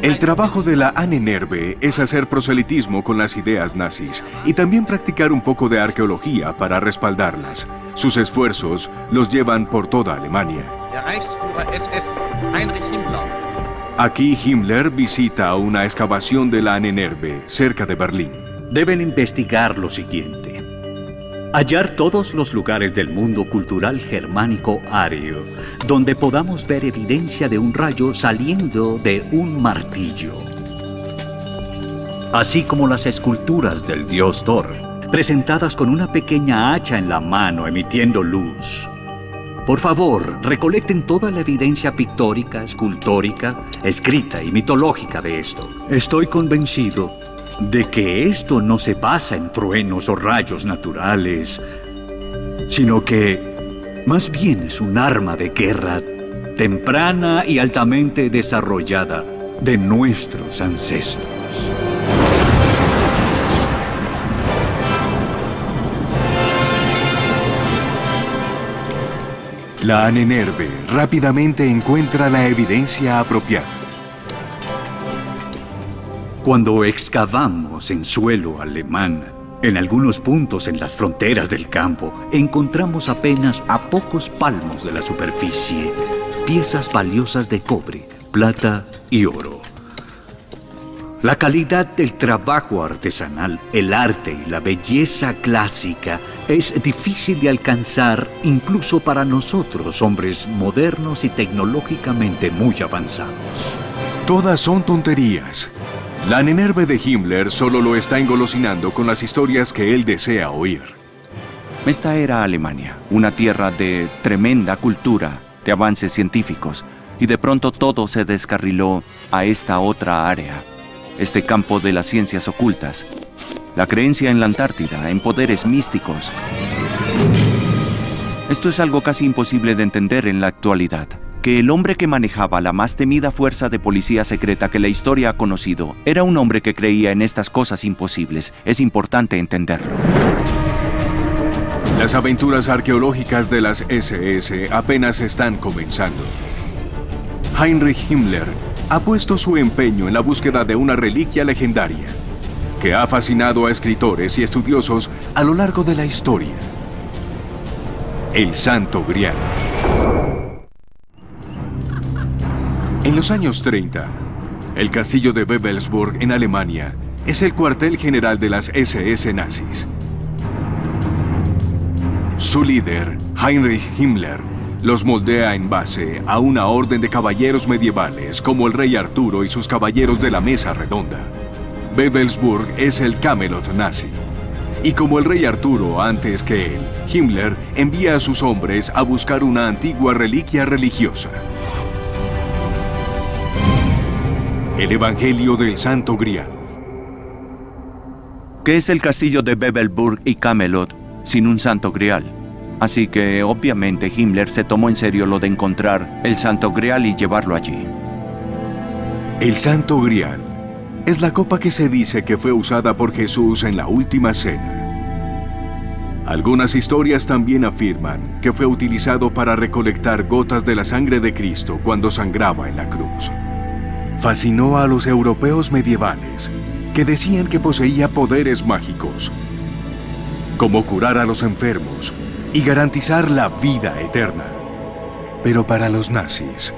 El trabajo de la Ahnenerbe es hacer proselitismo con las ideas nazis y también practicar un poco de arqueología para respaldarlas. Sus esfuerzos los llevan por toda Alemania. Aquí Himmler visita una excavación de la Ahnenerbe cerca de Berlín. Deben investigar lo siguiente. Hallar todos los lugares del mundo cultural germánico ario, donde podamos ver evidencia de un rayo saliendo de un martillo. Así como las esculturas del dios Thor, presentadas con una pequeña hacha en la mano emitiendo luz. Por favor, recolecten toda la evidencia pictórica, escultórica, escrita y mitológica de esto. Estoy convencido de que esto no se basa en truenos o rayos naturales, sino que más bien es un arma de guerra temprana y altamente desarrollada de nuestros ancestros. La Ahnenerbe rápidamente encuentra la evidencia apropiada. Cuando excavamos en suelo alemán, en algunos puntos en las fronteras del campo, encontramos apenas a pocos palmos de la superficie piezas valiosas de cobre, plata y oro. La calidad del trabajo artesanal, el arte y la belleza clásica es difícil de alcanzar incluso para nosotros, hombres modernos y tecnológicamente muy avanzados. Todas son tonterías. La Ahnenerbe de Himmler solo lo está engolosinando con las historias que él desea oír. Esta era Alemania, una tierra de tremenda cultura, de avances científicos, y de pronto todo se descarriló a esta otra área, este campo de las ciencias ocultas, la creencia en la Antártida, en poderes místicos. Esto es algo casi imposible de entender en la actualidad. Que el hombre que manejaba la más temida fuerza de policía secreta que la historia ha conocido era un hombre que creía en estas cosas imposibles. Es importante entenderlo. Las aventuras arqueológicas de las SS apenas están comenzando. Heinrich Himmler ha puesto su empeño en la búsqueda de una reliquia legendaria que ha fascinado a escritores y estudiosos a lo largo de la historia. El Santo Grial. En los años 30, el castillo de Wewelsburg en Alemania es el cuartel general de las SS nazis. Su líder, Heinrich Himmler, los moldea en base a una orden de caballeros medievales como el rey Arturo y sus caballeros de la Mesa Redonda. Wewelsburg es el Camelot nazi. Y como el rey Arturo antes que él, Himmler envía a sus hombres a buscar una antigua reliquia religiosa. El Evangelio del Santo Grial. ¿Qué es el castillo de Wewelsburg y Camelot sin un Santo Grial? Así que, obviamente, Himmler se tomó en serio lo de encontrar el Santo Grial y llevarlo allí. El Santo Grial es la copa que se dice que fue usada por Jesús en la Última Cena. Algunas historias también afirman que fue utilizado para recolectar gotas de la sangre de Cristo cuando sangraba en la cruz. Fascinó a los europeos medievales, que decían que poseía poderes mágicos, como curar a los enfermos y garantizar la vida eterna. Pero para los nazis,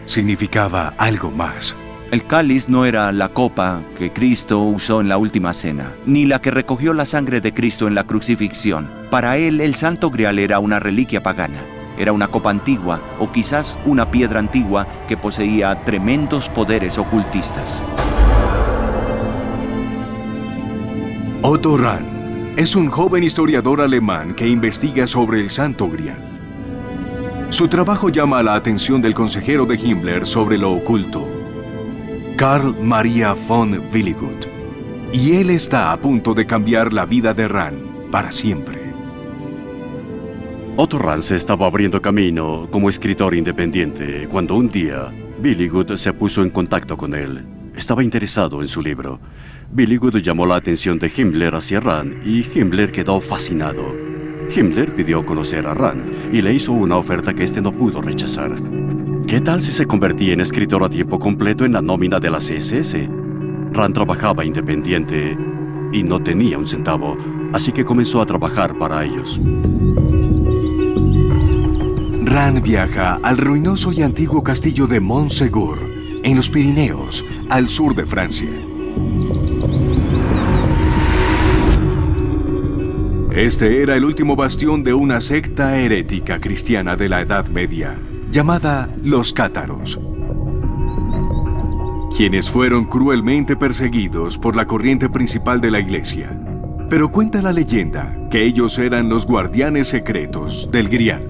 significaba algo más. El cáliz no era la copa que Cristo usó en la Última Cena, ni la que recogió la sangre de Cristo en la crucifixión. Para él, el Santo Grial era una reliquia pagana. Era una copa antigua o quizás una piedra antigua que poseía tremendos poderes ocultistas. Otto Rahn es un joven historiador alemán que investiga sobre el Santo Grial. Su trabajo llama la atención del consejero de Himmler sobre lo oculto, Karl Maria von Willigut, y él está a punto de cambiar la vida de Rahn para siempre. Otto Rahn se estaba abriendo camino como escritor independiente cuando un día Willigut se puso en contacto con él. Estaba interesado en su libro. Willigut llamó la atención de Himmler hacia Rahn y Himmler quedó fascinado. Himmler pidió conocer a Rahn y le hizo una oferta que éste no pudo rechazar. ¿Qué tal si se convertía en escritor a tiempo completo en la nómina de las SS? Rand trabajaba independiente y no tenía un centavo, así que comenzó a trabajar para ellos. Rand viaja al ruinoso y antiguo castillo de Montségur, en los Pirineos, al sur de Francia. Este era el último bastión de una secta herética cristiana de la Edad Media, llamada los cátaros, quienes fueron cruelmente perseguidos por la corriente principal de la iglesia. Pero cuenta la leyenda que ellos eran los guardianes secretos del Grial.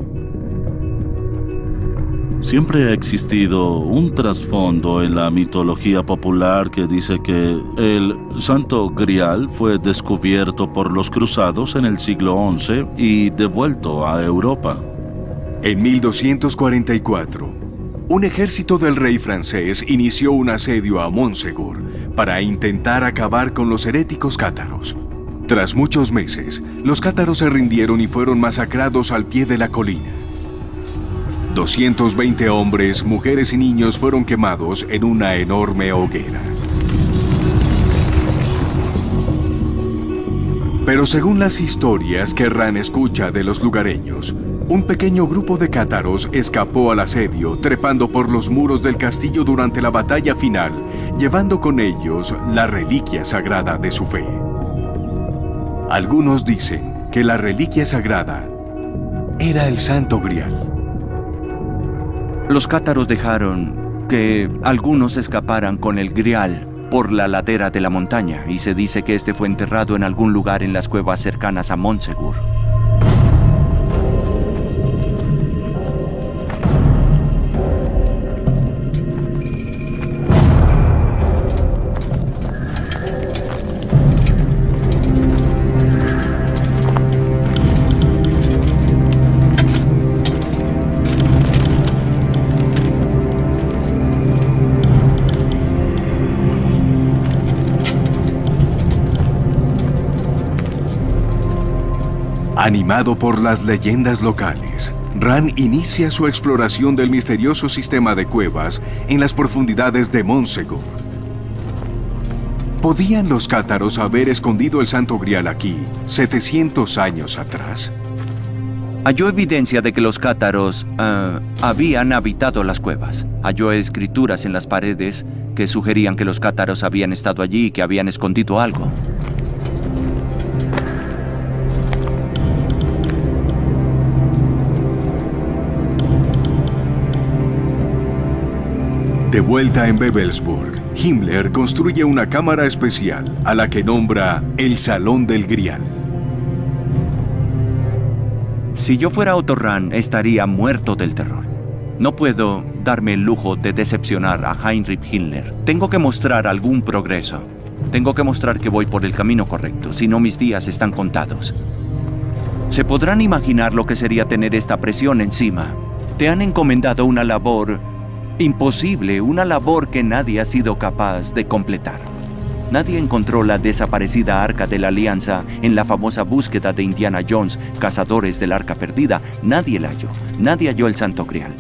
Siempre ha existido un trasfondo en la mitología popular que dice que el Santo Grial fue descubierto por los cruzados en el siglo XI y devuelto a Europa. En 1244, un ejército del rey francés inició un asedio a Montségur para intentar acabar con los heréticos cátaros. Tras muchos meses, los cátaros se rindieron y fueron masacrados al pie de la colina. 220 hombres, mujeres y niños fueron quemados en una enorme hoguera. Pero según las historias que Rand escucha de los lugareños, un pequeño grupo de cátaros escapó al asedio trepando por los muros del castillo durante la batalla final, llevando con ellos la reliquia sagrada de su fe. Algunos dicen que la reliquia sagrada era el Santo Grial. Los cátaros dejaron que algunos escaparan con el Grial por la ladera de la montaña y se dice que este fue enterrado en algún lugar en las cuevas cercanas a Montségur. Animado por las leyendas locales, Rand inicia su exploración del misterioso sistema de cuevas en las profundidades de Montségur. ¿Podían los cátaros haber escondido el Santo Grial aquí 700 años atrás? Halló evidencia de que los cátaros habían habitado las cuevas. Halló escrituras en las paredes que sugerían que los cátaros habían estado allí y que habían escondido algo. De vuelta en Wewelsburg, Himmler construye una cámara especial a la que nombra el Salón del Grial. Si yo fuera Otto Rand, estaría muerto del terror. No puedo darme el lujo de decepcionar a Heinrich Himmler. Tengo que mostrar algún progreso. Tengo que mostrar que voy por el camino correcto, si no mis días están contados. Se podrán imaginar lo que sería tener esta presión encima. Te han encomendado una labor imposible, una labor que nadie ha sido capaz de completar. Nadie encontró la desaparecida Arca de la Alianza en la famosa búsqueda de Indiana Jones, cazadores del Arca Perdida. Nadie la halló. Nadie halló el Santo Grial.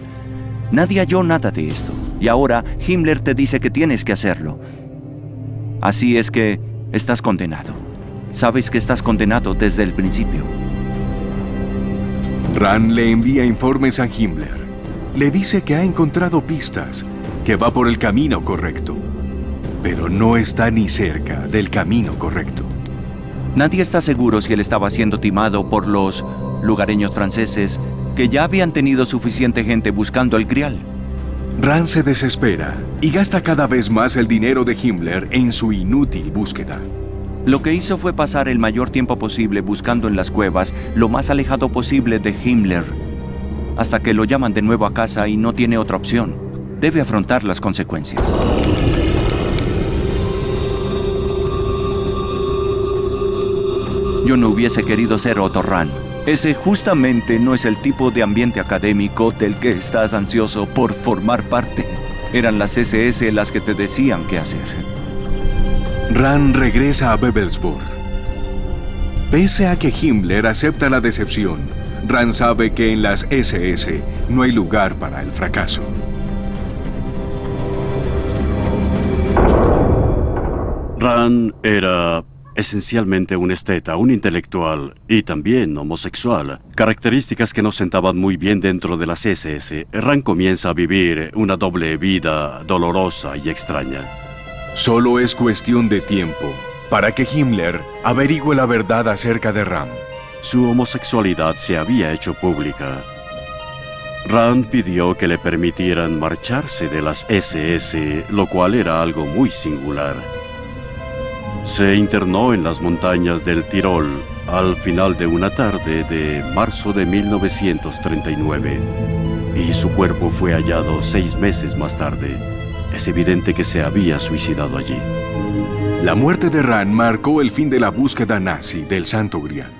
Nadie halló nada de esto. Y ahora Himmler te dice que tienes que hacerlo. Así es que estás condenado. Sabes que estás condenado desde el principio. Rand le envía informes a Himmler. Le dice que ha encontrado pistas, que va por el camino correcto, pero no está ni cerca del camino correcto. Nadie está seguro si él estaba siendo timado por los lugareños franceses que ya habían tenido suficiente gente buscando el Grial. Rand se desespera y gasta cada vez más el dinero de Himmler en su inútil búsqueda. Lo que hizo fue pasar el mayor tiempo posible buscando en las cuevas, lo más alejado posible de Himmler, hasta que lo llaman de nuevo a casa y no tiene otra opción. Debe afrontar las consecuencias. Yo no hubiese querido ser Otto Rand. Ese justamente no es el tipo de ambiente académico del que estás ansioso por formar parte. Eran las SS las que te decían qué hacer. Rand regresa a Wewelsburg. Pese a que Himmler acepta la decepción, Rand sabe que en las SS no hay lugar para el fracaso. Rand era esencialmente un esteta, un intelectual y también homosexual, características que no sentaban muy bien dentro de las SS. Rand comienza a vivir una doble vida dolorosa y extraña. Solo es cuestión de tiempo para que Himmler averigüe la verdad acerca de Rand. Su homosexualidad se había hecho pública. Rand pidió que le permitieran marcharse de las SS, lo cual era algo muy singular. Se internó en las montañas del Tirol al final de una tarde de marzo de 1939 y su cuerpo fue hallado 6 meses más tarde. Es evidente que se había suicidado allí. La muerte de Rand marcó el fin de la búsqueda nazi del Santo Grial.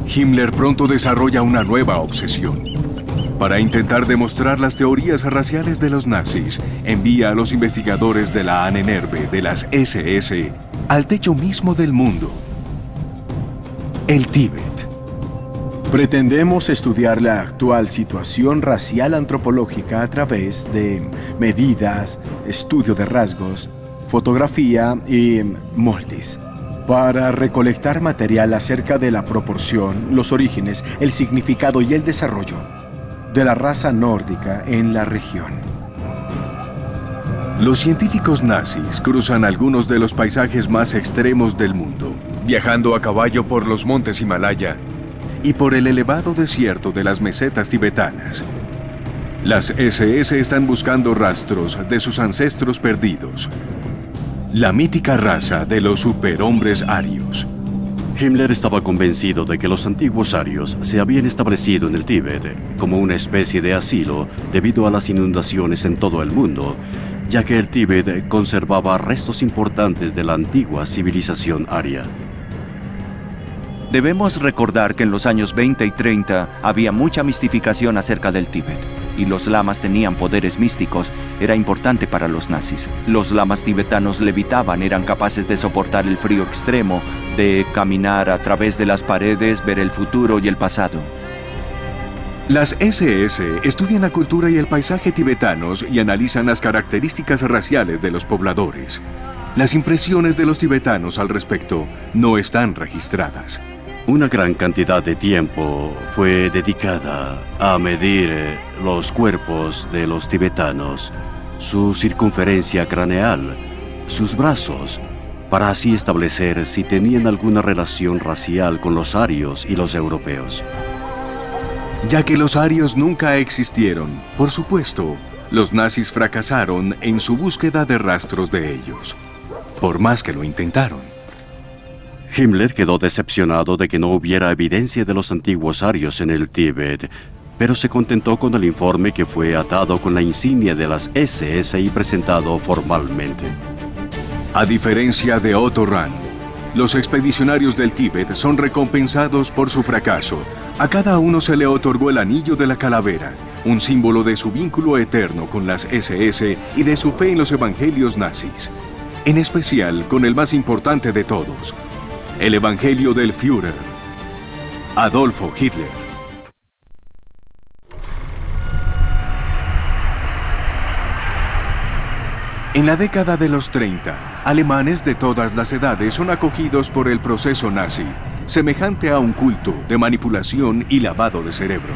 Himmler pronto desarrolla una nueva obsesión. Para intentar demostrar las teorías raciales de los nazis, envía a los investigadores de la Ahnenerbe de las SS al techo mismo del mundo, el Tíbet. Pretendemos estudiar la actual situación racial antropológica a través de medidas, estudio de rasgos, fotografía y moldes, para recolectar material acerca de la proporción, los orígenes, el significado y el desarrollo de la raza nórdica en la región. Los científicos nazis cruzan algunos de los paisajes más extremos del mundo, viajando a caballo por los montes Himalaya y por el elevado desierto de las mesetas tibetanas. Las SS están buscando rastros de sus ancestros perdidos, la mítica raza de los superhombres arios. Himmler estaba convencido de que los antiguos arios se habían establecido en el Tíbet como una especie de asilo debido a las inundaciones en todo el mundo, ya que el Tíbet conservaba restos importantes de la antigua civilización aria. Debemos recordar que en los años 20 y 30 había mucha mistificación acerca del Tíbet, y los lamas tenían poderes místicos. Era importante para los nazis. Los lamas tibetanos levitaban, eran capaces de soportar el frío extremo, de caminar a través de las paredes, ver el futuro y el pasado. Las SS estudian la cultura y el paisaje tibetanos y analizan las características raciales de los pobladores. Las impresiones de los tibetanos al respecto no están registradas. Una gran cantidad de tiempo fue dedicada a medir los cuerpos de los tibetanos, su circunferencia craneal, sus brazos, para así establecer si tenían alguna relación racial con los arios y los europeos. Ya que los arios nunca existieron, por supuesto, los nazis fracasaron en su búsqueda de rastros de ellos, por más que lo intentaron. Himmler quedó decepcionado de que no hubiera evidencia de los antiguos arios en el Tíbet, pero se contentó con el informe que fue atado con la insignia de las SS y presentado formalmente. A diferencia de Otto Rand, los expedicionarios del Tíbet son recompensados por su fracaso. A cada uno se le otorgó el anillo de la calavera, un símbolo de su vínculo eterno con las SS y de su fe en los evangelios nazis, en especial con el más importante de todos, el Evangelio del Führer, Adolfo Hitler. En la década de los 30, alemanes de todas las edades son acogidos por el proceso nazi, semejante a un culto de manipulación y lavado de cerebro.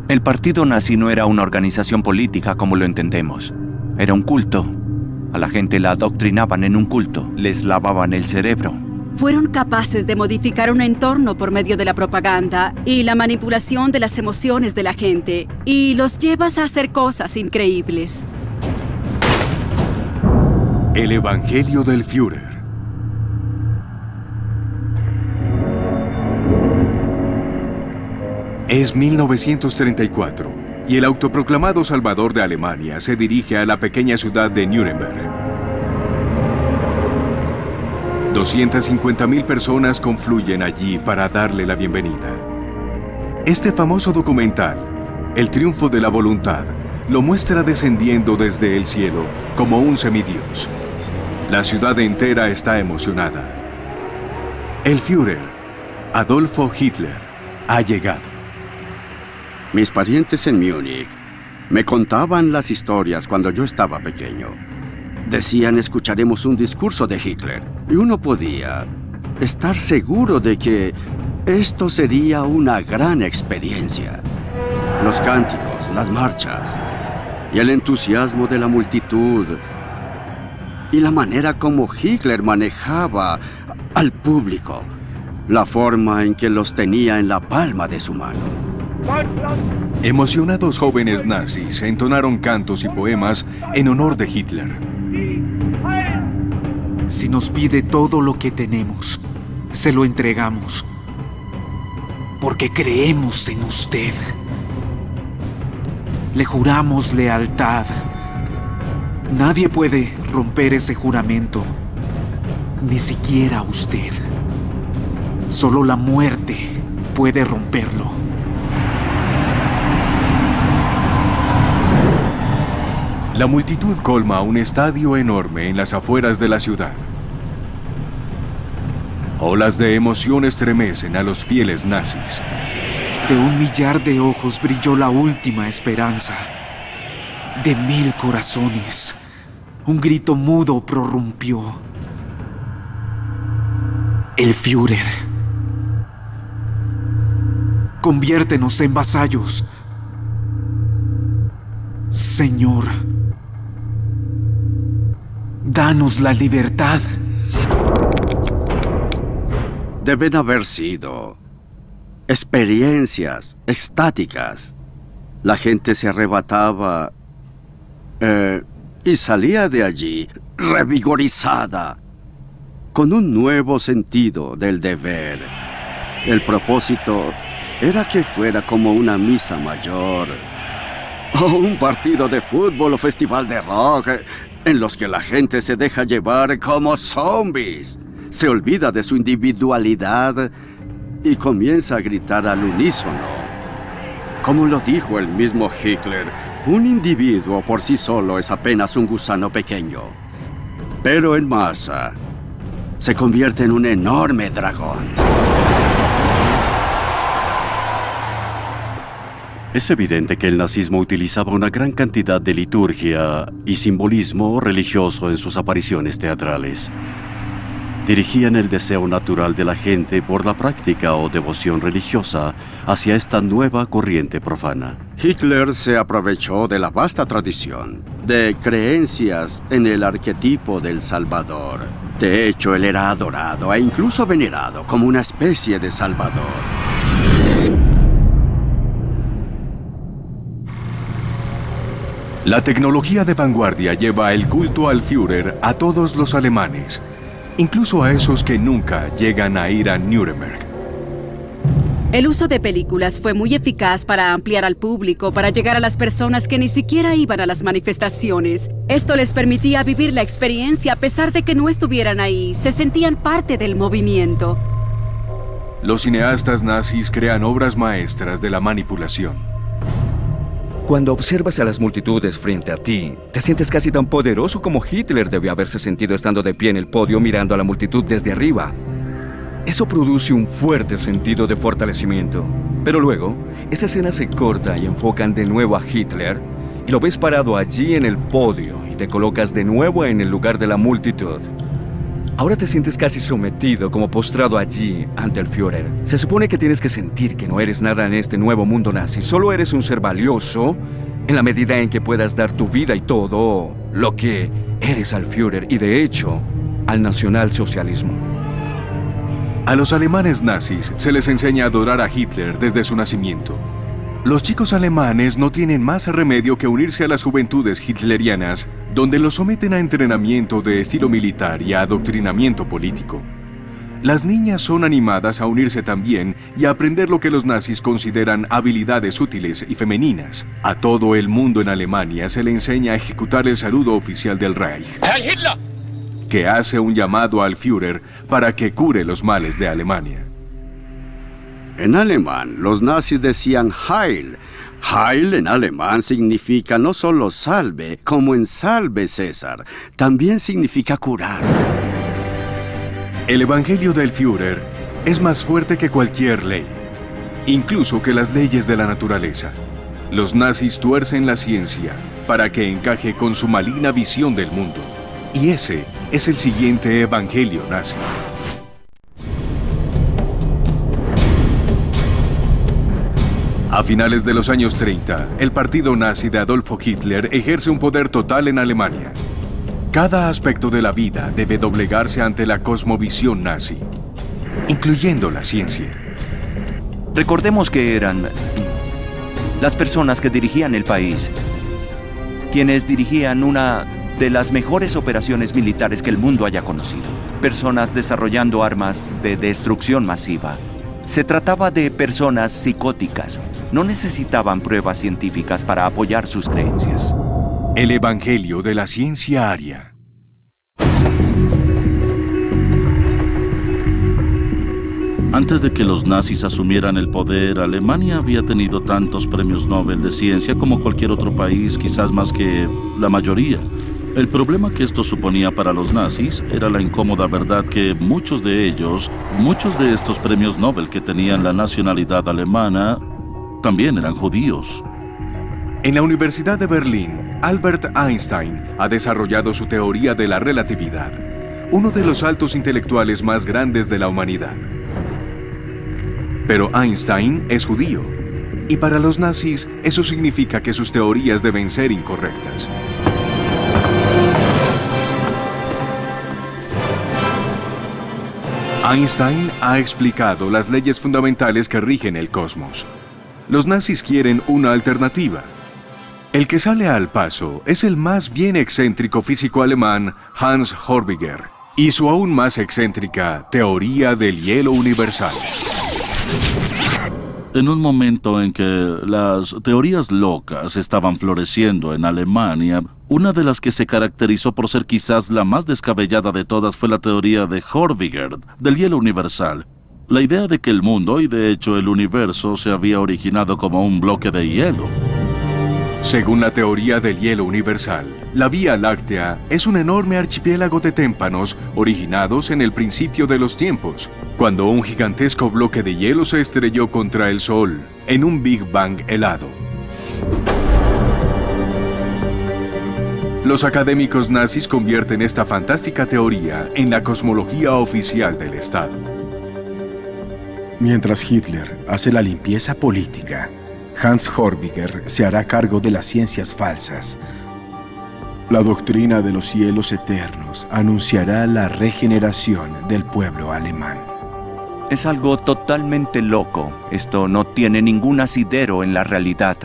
El partido nazi no era una organización política como lo entendemos. Era un culto. A la gente la adoctrinaban en un culto, les lavaban el cerebro. Fueron capaces de modificar un entorno por medio de la propaganda y la manipulación de las emociones de la gente, y los llevas a hacer cosas increíbles. El Evangelio del Führer. Es 1934 y el autoproclamado salvador de Alemania se dirige a la pequeña ciudad de Nuremberg. 250,000 personas confluyen allí para darle la bienvenida. Este famoso documental, El triunfo de la voluntad, lo muestra descendiendo desde el cielo como un semidios. La ciudad entera está emocionada. El Führer, Adolfo Hitler, ha llegado. Mis parientes en Múnich me contaban las historias cuando yo estaba pequeño. Decían, escucharemos un discurso de Hitler, y uno podía estar seguro de que esto sería una gran experiencia. Los cánticos, las marchas, y el entusiasmo de la multitud, y la manera como Hitler manejaba al público, la forma en que los tenía en la palma de su mano. Emocionados jóvenes nazis entonaron cantos y poemas en honor de Hitler. Si nos pide todo lo que tenemos, se lo entregamos. Porque creemos en usted. Le juramos lealtad. Nadie puede romper ese juramento. Ni siquiera usted. Solo la muerte puede romperlo. La multitud colma un estadio enorme en las afueras de la ciudad. Olas de emoción estremecen a los fieles nazis. De 1 millar de ojos brilló la última esperanza. De 1000 corazones, un grito mudo prorrumpió. El Führer. Conviértenos en vasallos. Señor, danos la libertad. Deben haber sido experiencias extáticas. La gente se arrebataba y salía de allí revigorizada, con un nuevo sentido del deber. El propósito era que fuera como una misa mayor, o un partido de fútbol o festival de rock, en los que la gente se deja llevar como zombies. Se olvida de su individualidad y comienza a gritar al unísono. Como lo dijo el mismo Hitler, un individuo por sí solo es apenas un gusano pequeño. Pero en masa, se convierte en un enorme dragón. Es evidente que el nazismo utilizaba una gran cantidad de liturgia y simbolismo religioso en sus apariciones teatrales. Dirigían el deseo natural de la gente por la práctica o devoción religiosa hacia esta nueva corriente profana. Hitler se aprovechó de la vasta tradición de creencias en el arquetipo del Salvador. De hecho, él era adorado e incluso venerado como una especie de Salvador. La tecnología de vanguardia lleva el culto al Führer a todos los alemanes, incluso a esos que nunca llegan a ir a Nuremberg. El uso de películas fue muy eficaz para ampliar al público, para llegar a las personas que ni siquiera iban a las manifestaciones. Esto les permitía vivir la experiencia a pesar de que no estuvieran ahí, se sentían parte del movimiento. Los cineastas nazis crean obras maestras de la manipulación. Cuando observas a las multitudes frente a ti, te sientes casi tan poderoso como Hitler debió haberse sentido estando de pie en el podio mirando a la multitud desde arriba. Eso produce un fuerte sentido de fortalecimiento. Pero luego, esa escena se corta y enfocan de nuevo a Hitler, y lo ves parado allí en el podio y te colocas de nuevo en el lugar de la multitud. Ahora te sientes casi sometido, como postrado allí ante el Führer. Se supone que tienes que sentir que no eres nada en este nuevo mundo nazi. Solo eres un ser valioso en la medida en que puedas dar tu vida y todo lo que eres al Führer y, de hecho, al nacionalsocialismo. A los alemanes nazis se les enseña a adorar a Hitler desde su nacimiento. Los chicos alemanes no tienen más remedio que unirse a las juventudes hitlerianas, donde los someten a entrenamiento de estilo militar y a adoctrinamiento político. Las niñas son animadas a unirse también y a aprender lo que los nazis consideran habilidades útiles y femeninas. A todo el mundo en Alemania se le enseña a ejecutar el saludo oficial del Reich, que hace un llamado al Führer para que cure los males de Alemania. En alemán, los nazis decían Heil. Heil en alemán significa no solo salve, como en salve César, también significa curar. El evangelio del Führer es más fuerte que cualquier ley. incluso que las leyes de la naturaleza. Los nazis tuercen la ciencia para que encaje con su maligna visión del mundo. Y ese es el siguiente evangelio nazi. A finales de los años 30, el partido nazi de Adolfo Hitler ejerce un poder total en Alemania. Cada aspecto de la vida debe doblegarse ante la cosmovisión nazi, incluyendo la ciencia. Recordemos que eran las personas que dirigían el país, quienes dirigían una de las mejores operaciones militares que el mundo haya conocido. Personas desarrollando armas de destrucción masiva. Se trataba de personas psicóticas. No necesitaban pruebas científicas para apoyar sus creencias. El evangelio de la ciencia aria. Antes de que los nazis asumieran el poder, Alemania había tenido tantos premios Nobel de ciencia como cualquier otro país, quizás más que la mayoría. El problema que esto suponía para los nazis era la incómoda verdad que muchos de estos premios Nobel que tenían la nacionalidad alemana, también eran judíos. En la Universidad de Berlín, Albert Einstein ha desarrollado su teoría de la relatividad, uno de los saltos intelectuales más grandes de la humanidad. Pero Einstein es judío, y para los nazis eso significa que sus teorías deben ser incorrectas. Einstein ha explicado las leyes fundamentales que rigen el cosmos. Los nazis quieren una alternativa. El que sale al paso es el más bien excéntrico físico alemán Hans Horbiger y su aún más excéntrica teoría del hielo universal. En un momento en que las teorías locas estaban floreciendo en Alemania, una de las que se caracterizó por ser quizás la más descabellada de todas fue la teoría de Horbiger, del hielo universal. La idea de que el mundo, y de hecho el universo, se había originado como un bloque de hielo. Según la teoría del hielo universal, la Vía Láctea es un enorme archipiélago de témpanos originados en el principio de los tiempos, cuando un gigantesco bloque de hielo se estrelló contra el Sol en un Big Bang helado. Los académicos nazis convierten esta fantástica teoría en la cosmología oficial del Estado. Mientras Hitler hace la limpieza política, Hans Horbiger se hará cargo de las ciencias falsas. La doctrina de los cielos eternos anunciará la regeneración del pueblo alemán. Es algo totalmente loco. Esto no tiene ningún asidero en la realidad.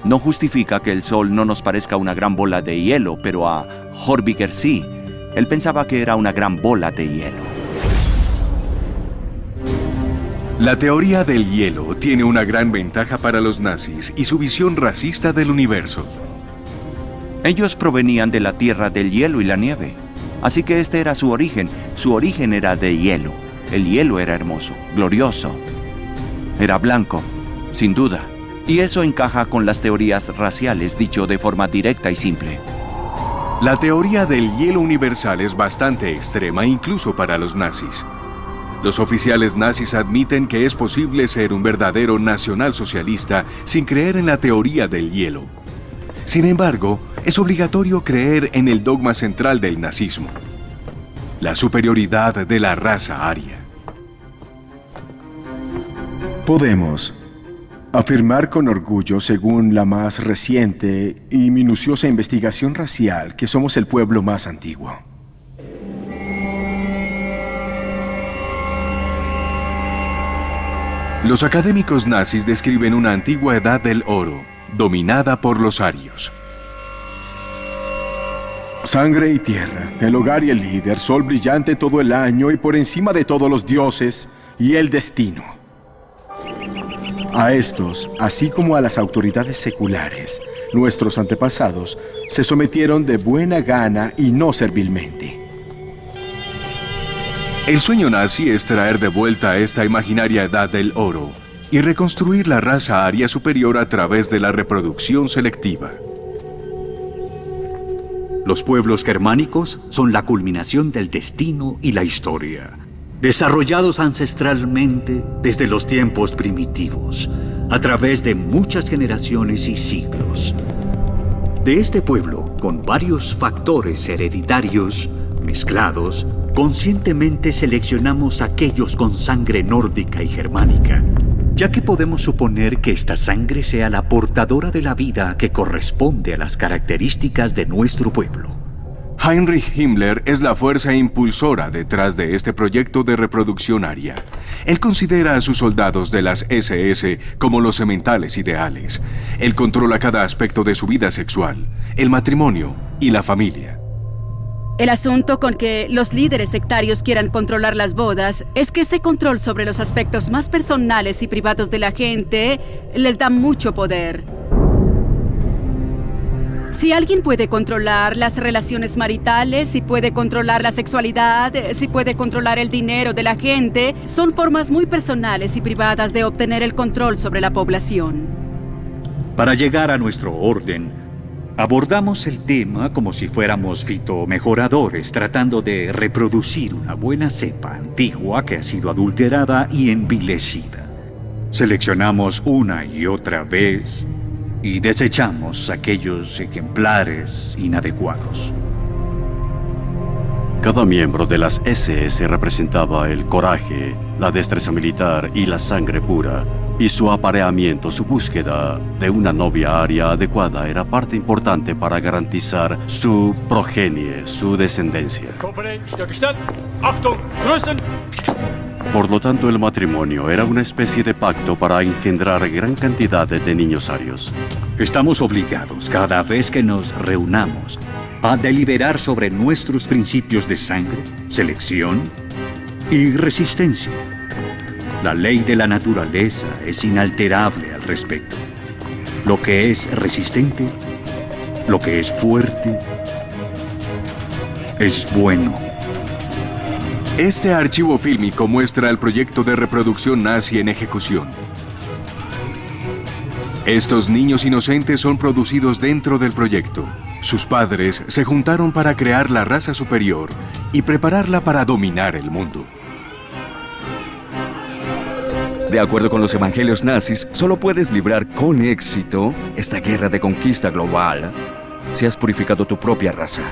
No justifica que el Sol no nos parezca una gran bola de hielo, pero a Horbiger sí. Él pensaba que era una gran bola de hielo. La teoría del hielo tiene una gran ventaja para los nazis y su visión racista del universo. Ellos provenían de la tierra del hielo y la nieve. Así que este era su origen. Su origen era de hielo. El hielo era hermoso, glorioso. Era blanco, sin duda. Y eso encaja con las teorías raciales, dicho de forma directa y simple. La teoría del hielo universal es bastante extrema incluso para los nazis. Los oficiales nazis admiten que es posible ser un verdadero nacionalsocialista sin creer en la teoría del hielo. Sin embargo, es obligatorio creer en el dogma central del nazismo: la superioridad de la raza aria. Podemos afirmar con orgullo, según la más reciente y minuciosa investigación racial, que somos el pueblo más antiguo. Los académicos nazis describen una antigua edad del oro, dominada por los arios. Sangre y tierra, el hogar y el líder, sol brillante todo el año y por encima de todos los dioses, y el destino. A estos, así como a las autoridades seculares, nuestros antepasados se sometieron de buena gana y no servilmente. El sueño nazi es traer de vuelta a esta imaginaria edad del oro y reconstruir la raza aria superior a través de la reproducción selectiva. Los pueblos germánicos son la culminación del destino y la historia. desarrollados ancestralmente desde los tiempos primitivos, a través de muchas generaciones y siglos. De este pueblo, con varios factores hereditarios mezclados, conscientemente seleccionamos aquellos con sangre nórdica y germánica, ya que podemos suponer que esta sangre sea la portadora de la vida que corresponde a las características de nuestro pueblo. Heinrich Himmler es la fuerza impulsora detrás de este proyecto de reproducción aria. Él considera a sus soldados de las SS como los sementales ideales. Él controla cada aspecto de su vida sexual, el matrimonio y la familia. El asunto con que los líderes sectarios quieran controlar las bodas es que ese control sobre los aspectos más personales y privados de la gente les da mucho poder. Si alguien puede controlar las relaciones maritales, si puede controlar la sexualidad, si puede controlar el dinero de la gente, son formas muy personales y privadas de obtener el control sobre la población. Para llegar a nuestro orden, abordamos el tema como si fuéramos fitomejoradores tratando de reproducir una buena cepa antigua que ha sido adulterada y envilecida. Seleccionamos una y otra vez y desechamos aquellos ejemplares inadecuados. Cada miembro de las SS representaba el coraje, la destreza militar y la sangre pura. Y su apareamiento, su búsqueda de una novia aria adecuada era parte importante para garantizar su progenie, su descendencia. Por lo tanto, el matrimonio era una especie de pacto para engendrar gran cantidad de niños arios. Estamos obligados, cada vez que nos reunamos, a deliberar sobre nuestros principios de sangre, selección y resistencia. La ley de la naturaleza es inalterable al respecto. Lo que es resistente, lo que es fuerte, es bueno. Este archivo fílmico muestra el proyecto de reproducción nazi en ejecución. Estos niños inocentes son producidos dentro del proyecto. Sus padres se juntaron para crear la raza superior y prepararla para dominar el mundo. De acuerdo con los evangelios nazis, solo puedes librar con éxito esta guerra de conquista global si has purificado tu propia raza.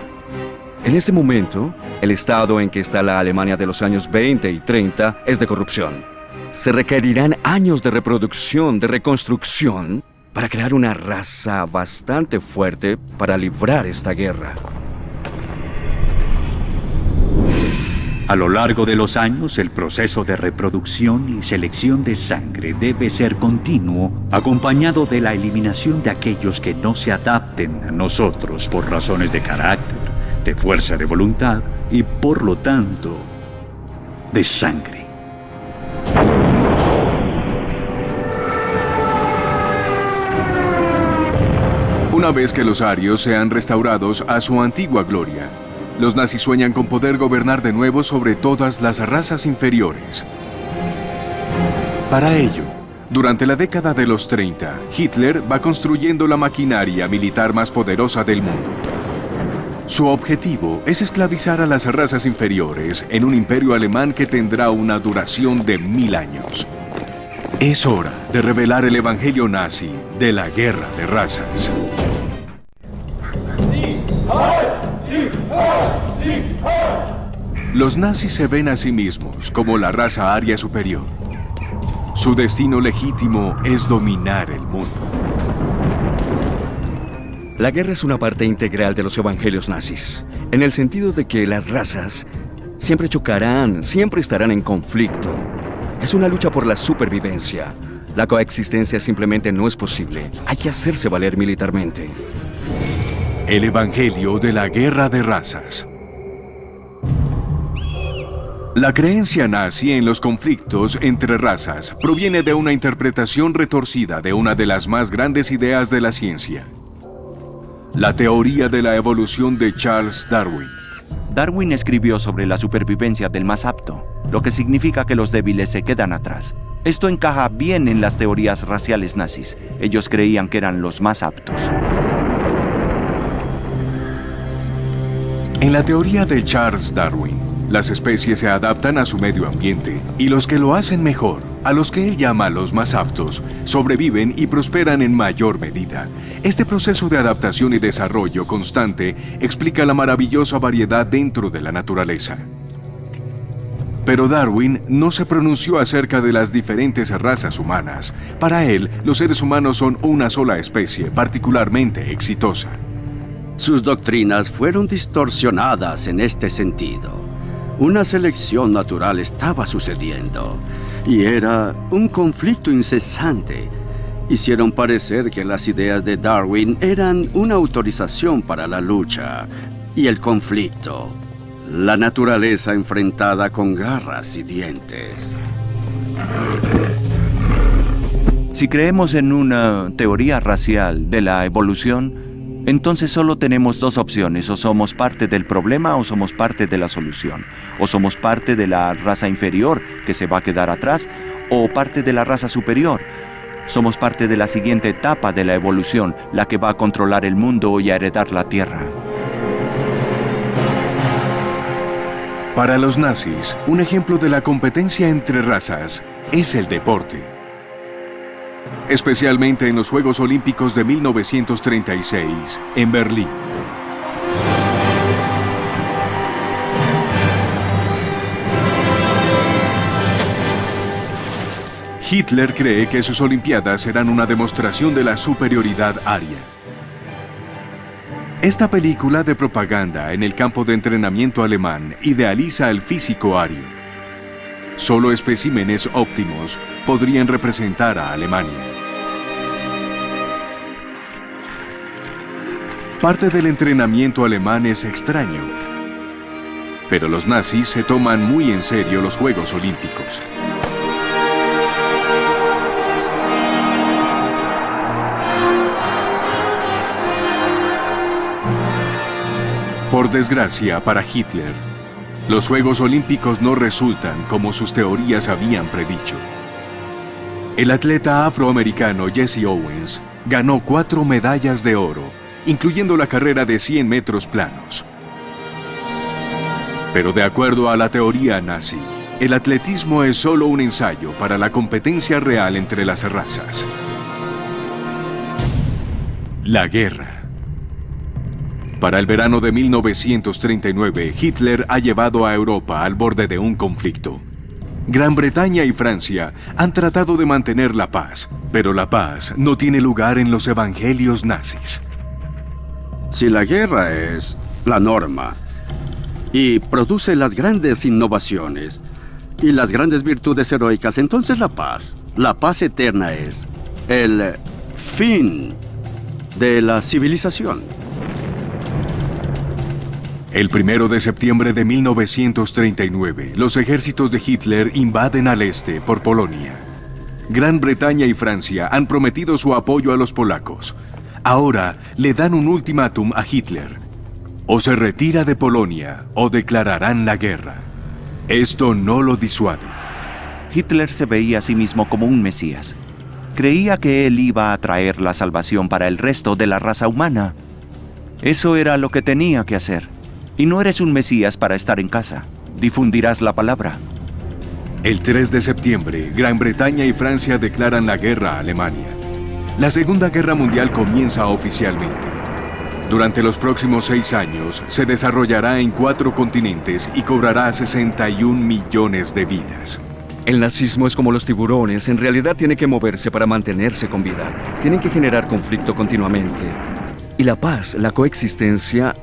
En este momento, el estado en que está la Alemania de los años 20 y 30 es de corrupción. Se requerirán años de reproducción, de reconstrucción, para crear una raza bastante fuerte para librar esta guerra. A lo largo de los años, el proceso de reproducción y selección de sangre debe ser continuo, acompañado de la eliminación de aquellos que no se adapten a nosotros por razones de carácter, de fuerza de voluntad y, por lo tanto, de sangre. Una vez que los arios sean restaurados a su antigua gloria, los nazis sueñan con poder gobernar de nuevo sobre todas las razas inferiores. Para ello, durante la década de los 30, Hitler va construyendo la maquinaria militar más poderosa del mundo. Su objetivo es esclavizar a las razas inferiores en un imperio alemán que tendrá una duración de 1000 años. Es hora de revelar el evangelio nazi de la guerra de razas. Los nazis se ven a sí mismos como la raza aria superior. Su destino legítimo es dominar el mundo. La guerra es una parte integral de los evangelios nazis, en el sentido de que las razas siempre chocarán, siempre estarán en conflicto. Es una lucha por la supervivencia. La coexistencia simplemente no es posible. Hay que hacerse valer militarmente. El evangelio de la guerra de razas. La creencia nazi en los conflictos entre razas proviene de una interpretación retorcida de una de las más grandes ideas de la ciencia: la teoría de la evolución de Charles Darwin. Darwin escribió sobre la supervivencia del más apto, lo que significa que los débiles se quedan atrás. Esto encaja bien en las teorías raciales nazis. Ellos creían que eran los más aptos. En la teoría de Charles Darwin, Las especies se adaptan a su medio ambiente y los que lo hacen mejor, a los que él llama los más aptos, sobreviven y prosperan en mayor medida. Este proceso de adaptación y desarrollo constante explica la maravillosa variedad dentro de la naturaleza. Pero Darwin no se pronunció acerca de las diferentes razas humanas. Para él, los seres humanos son una sola especie, particularmente exitosa. Sus doctrinas fueron distorsionadas en este sentido. Una selección natural estaba sucediendo y era un conflicto incesante. Hicieron parecer que las ideas de Darwin eran una autorización para la lucha y el conflicto. La naturaleza enfrentada con garras y dientes. Si creemos en una teoría racial de la evolución, entonces solo tenemos dos opciones: o somos parte del problema o somos parte de la solución. O somos parte de la raza inferior que se va a quedar atrás, o parte de la raza superior. Somos parte de la siguiente etapa de la evolución, la que va a controlar el mundo y a heredar la Tierra. Para los nazis, un ejemplo de la competencia entre razas es el deporte. Especialmente en los Juegos Olímpicos de 1936, en Berlín. Hitler cree que sus Olimpiadas serán una demostración de la superioridad aria. Esta película de propaganda en el campo de entrenamiento alemán idealiza al físico ario. Solo especímenes óptimos podrían representar a Alemania. Parte del entrenamiento alemán es extraño, pero los nazis se toman muy en serio los Juegos Olímpicos. Por desgracia para Hitler, los Juegos Olímpicos no resultan como sus teorías habían predicho. El atleta afroamericano Jesse Owens ganó 4 medallas de oro, incluyendo la carrera de 100 metros planos. Pero de acuerdo a la teoría nazi, el atletismo es solo un ensayo para la competencia real entre las razas. La guerra. Para el verano de 1939, Hitler ha llevado a Europa al borde de un conflicto. Gran Bretaña y Francia han tratado de mantener la paz, pero la paz no tiene lugar en los evangelios nazis. Si la guerra es la norma y produce las grandes innovaciones y las grandes virtudes heroicas, entonces la paz eterna es el fin de la civilización. El 1 de septiembre de 1939, los ejércitos de Hitler invaden al este por Polonia. Gran Bretaña y Francia han prometido su apoyo a los polacos. Ahora le dan un ultimátum a Hitler. O se retira de Polonia o declararán la guerra. Esto no lo disuade. Hitler se veía a sí mismo como un mesías. Creía que él iba a traer la salvación para el resto de la raza humana. Eso era lo que tenía que hacer. Y no eres un mesías para estar en casa. Difundirás la palabra. El 3 de septiembre, Gran Bretaña y Francia declaran la guerra a Alemania. La Segunda Guerra Mundial comienza oficialmente. Durante los próximos 6 años, se desarrollará en 4 continentes y cobrará 61 millones de vidas. El nazismo es como los tiburones, en realidad tiene que moverse para mantenerse con vida. Tienen que generar conflicto continuamente. Y la paz, la coexistencia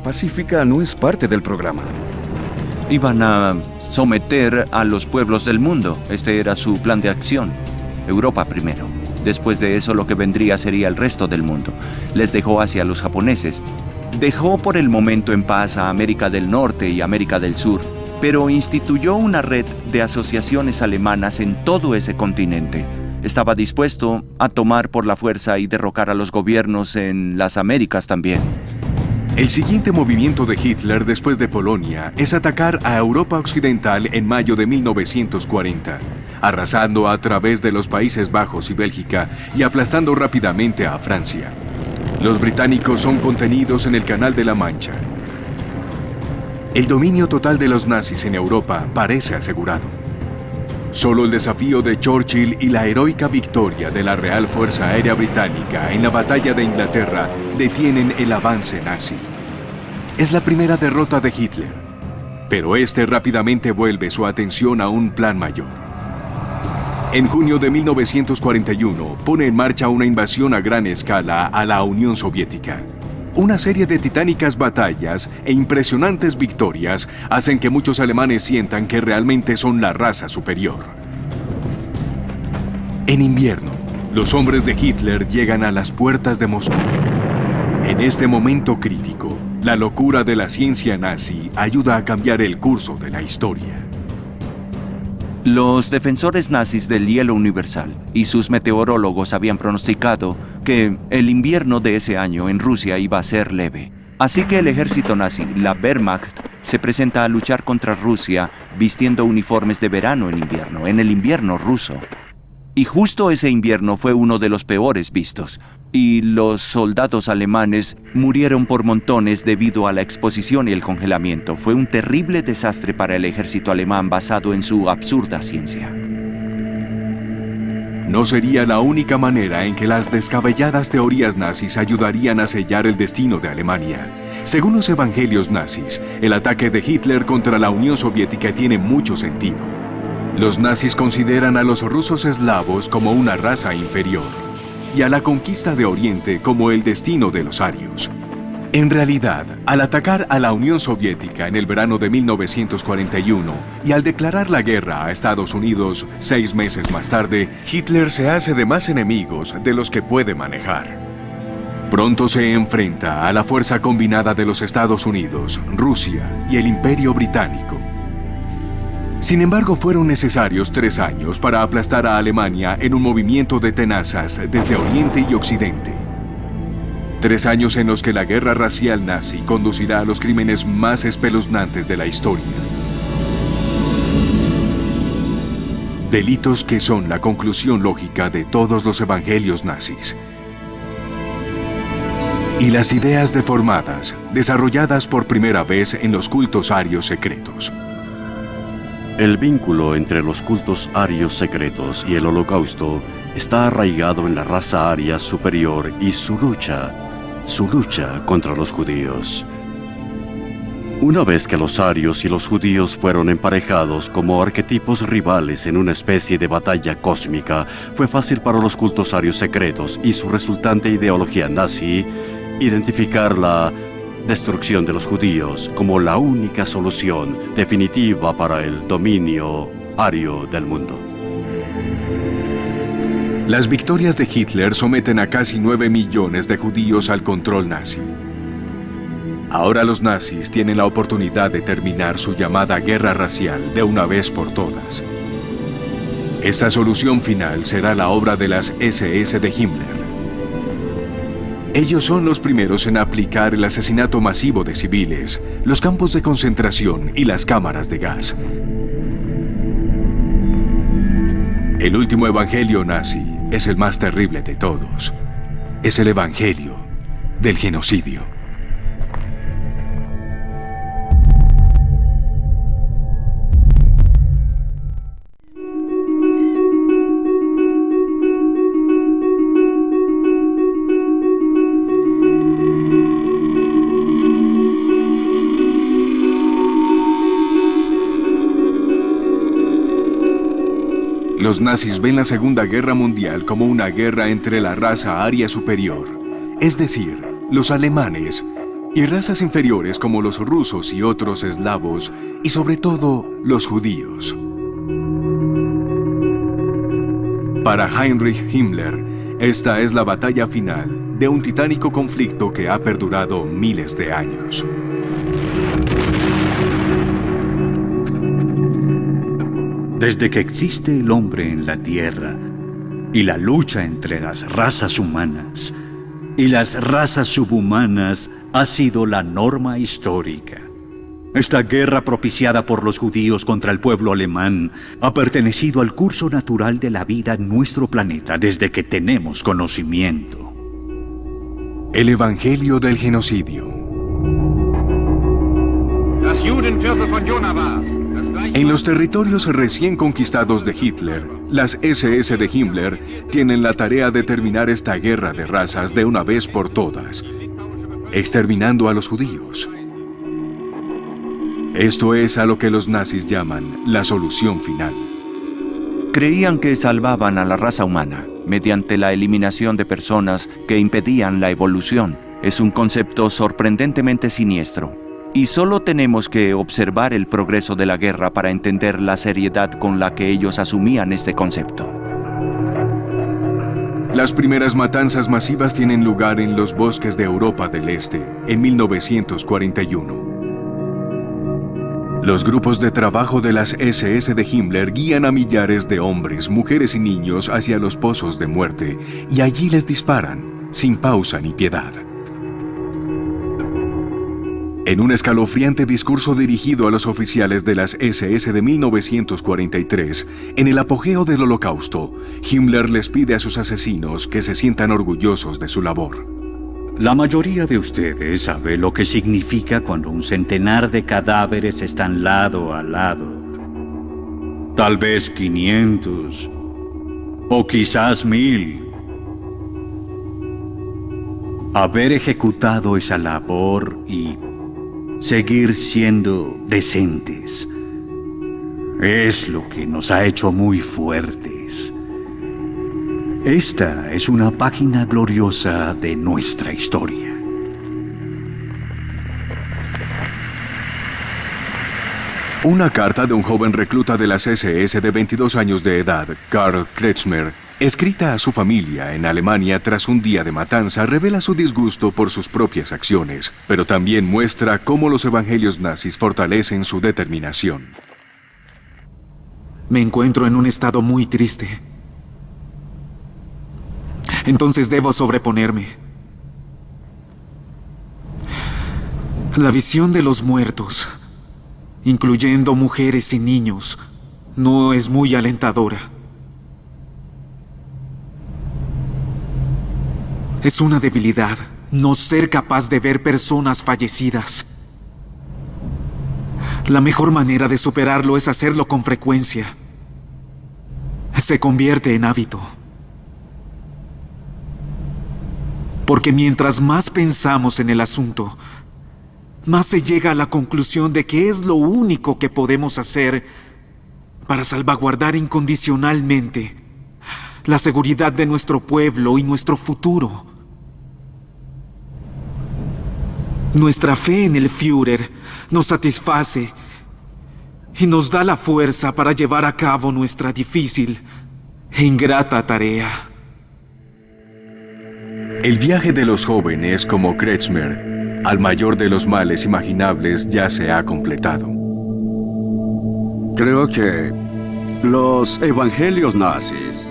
pacífica no es parte del programa. Iban a someter a los pueblos del mundo. Este era su plan de acción. Europa primero. Después de eso lo que vendría sería el resto del mundo. Les dejó hacia los japoneses. Dejó por el momento en paz a América del Norte y América del Sur, pero instituyó una red de asociaciones alemanas en todo ese continente. Estaba dispuesto a tomar por la fuerza y derrocar a los gobiernos en las Américas también. El siguiente movimiento de Hitler después de Polonia es atacar a Europa Occidental en mayo de 1940, arrasando a través de los Países Bajos y Bélgica y aplastando rápidamente a Francia. Los británicos son contenidos en el Canal de la Mancha. El dominio total de los nazis en Europa parece asegurado. Solo el desafío de Churchill y la heroica victoria de la Real Fuerza Aérea Británica en la Batalla de Inglaterra detienen el avance nazi. Es la primera derrota de Hitler, pero este rápidamente vuelve su atención a un plan mayor. En junio de 1941 pone en marcha una invasión a gran escala a la Unión Soviética. Una serie de titánicas batallas e impresionantes victorias hacen que muchos alemanes sientan que realmente son la raza superior. En invierno, los hombres de Hitler llegan a las puertas de Moscú. En este momento crítico, la locura de la ciencia nazi ayuda a cambiar el curso de la historia. Los defensores nazis del hielo universal y sus meteorólogos habían pronosticado que el invierno de ese año en Rusia iba a ser leve. Así que el ejército nazi, la Wehrmacht, se presenta a luchar contra Rusia vistiendo uniformes de verano en el invierno ruso. Y justo ese invierno fue uno de los peores vistos, y los soldados alemanes murieron por montones debido a la exposición y el congelamiento. Fue un terrible desastre para el ejército alemán basado en su absurda ciencia. No sería la única manera en que las descabelladas teorías nazis ayudarían a sellar el destino de Alemania. Según los evangelios nazis, el ataque de Hitler contra la Unión Soviética tiene mucho sentido. Los nazis consideran a los rusos eslavos como una raza inferior y a la conquista de Oriente como el destino de los arios. En realidad, al atacar a la Unión Soviética en el verano de 1941 y al declarar la guerra a Estados Unidos 6 meses más tarde, Hitler se hace de más enemigos de los que puede manejar. Pronto se enfrenta a la fuerza combinada de los Estados Unidos, Rusia y el Imperio Británico. Sin embargo, fueron necesarios 3 años para aplastar a Alemania en un movimiento de tenazas desde Oriente y Occidente. 3 años en los que la guerra racial nazi conducirá a los crímenes más espeluznantes de la historia. Delitos que son la conclusión lógica de todos los evangelios nazis. Y las ideas deformadas, desarrolladas por primera vez en los cultos arios secretos. El vínculo entre los cultos arios secretos y el Holocausto está arraigado en la raza aria superior y su lucha contra los judíos. Una vez que los arios y los judíos fueron emparejados como arquetipos rivales en una especie de batalla cósmica, fue fácil para los cultos arios secretos y su resultante ideología nazi identificar la destrucción de los judíos como la única solución definitiva para el dominio ario del mundo. Las victorias de Hitler someten a casi 9 millones de judíos al control nazi. Ahora los nazis tienen la oportunidad de terminar su llamada guerra racial de una vez por todas. Esta solución final será la obra de las SS de Himmler. Ellos son los primeros en aplicar el asesinato masivo de civiles, los campos de concentración y las cámaras de gas. El último evangelio nazi es el más terrible de todos. Es el evangelio del genocidio. Los nazis ven la Segunda Guerra Mundial como una guerra entre la raza aria superior, es decir, los alemanes, y razas inferiores como los rusos y otros eslavos, y sobre todo los judíos. Para Heinrich Himmler, esta es la batalla final de un titánico conflicto que ha perdurado miles de años. Desde que existe el hombre en la Tierra y la lucha entre las razas humanas y las razas subhumanas ha sido la norma histórica. Esta guerra propiciada por los judíos contra el pueblo alemán ha pertenecido al curso natural de la vida en nuestro planeta desde que tenemos conocimiento. El Evangelio del Genocidio. La En los territorios recién conquistados de Hitler, las SS de Himmler tienen la tarea de terminar esta guerra de razas de una vez por todas, exterminando a los judíos. Esto es a lo que los nazis llaman la solución final. Creían que salvaban a la raza humana mediante la eliminación de personas que impedían la evolución. Es un concepto sorprendentemente siniestro. Y solo tenemos que observar el progreso de la guerra para entender la seriedad con la que ellos asumían este concepto. Las primeras matanzas masivas tienen lugar en los bosques de Europa del Este, en 1941. Los grupos de trabajo de las SS de Himmler guían a millares de hombres, mujeres y niños hacia los pozos de muerte, y allí les disparan, sin pausa ni piedad. En un escalofriante discurso dirigido a los oficiales de las SS de 1943, en el apogeo del Holocausto, Himmler les pide a sus asesinos que se sientan orgullosos de su labor. La mayoría de ustedes sabe lo que significa cuando un centenar de cadáveres están lado a lado. Tal vez 500 o quizás 1000. Haber ejecutado esa labor y seguir siendo decentes es lo que nos ha hecho muy fuertes. Esta es una página gloriosa de nuestra historia. Una carta de un joven recluta de las SS de 22 años de edad, Karl Kretschmer, escrita a su familia en Alemania tras un día de matanza, revela su disgusto por sus propias acciones, pero también muestra cómo los evangelios nazis fortalecen su determinación. Me encuentro en un estado muy triste. Entonces debo sobreponerme. La visión de los muertos, incluyendo mujeres y niños, no es muy alentadora. Es una debilidad no ser capaz de ver personas fallecidas. La mejor manera de superarlo es hacerlo con frecuencia. Se convierte en hábito. Porque mientras más pensamos en el asunto, más se llega a la conclusión de que es lo único que podemos hacer para salvaguardar incondicionalmente la seguridad de nuestro pueblo y nuestro futuro. Nuestra fe en el Führer nos satisface y nos da la fuerza para llevar a cabo nuestra difícil e ingrata tarea. El viaje de los jóvenes como Kretschmer al mayor de los males imaginables ya se ha completado. Creo que los evangelios nazis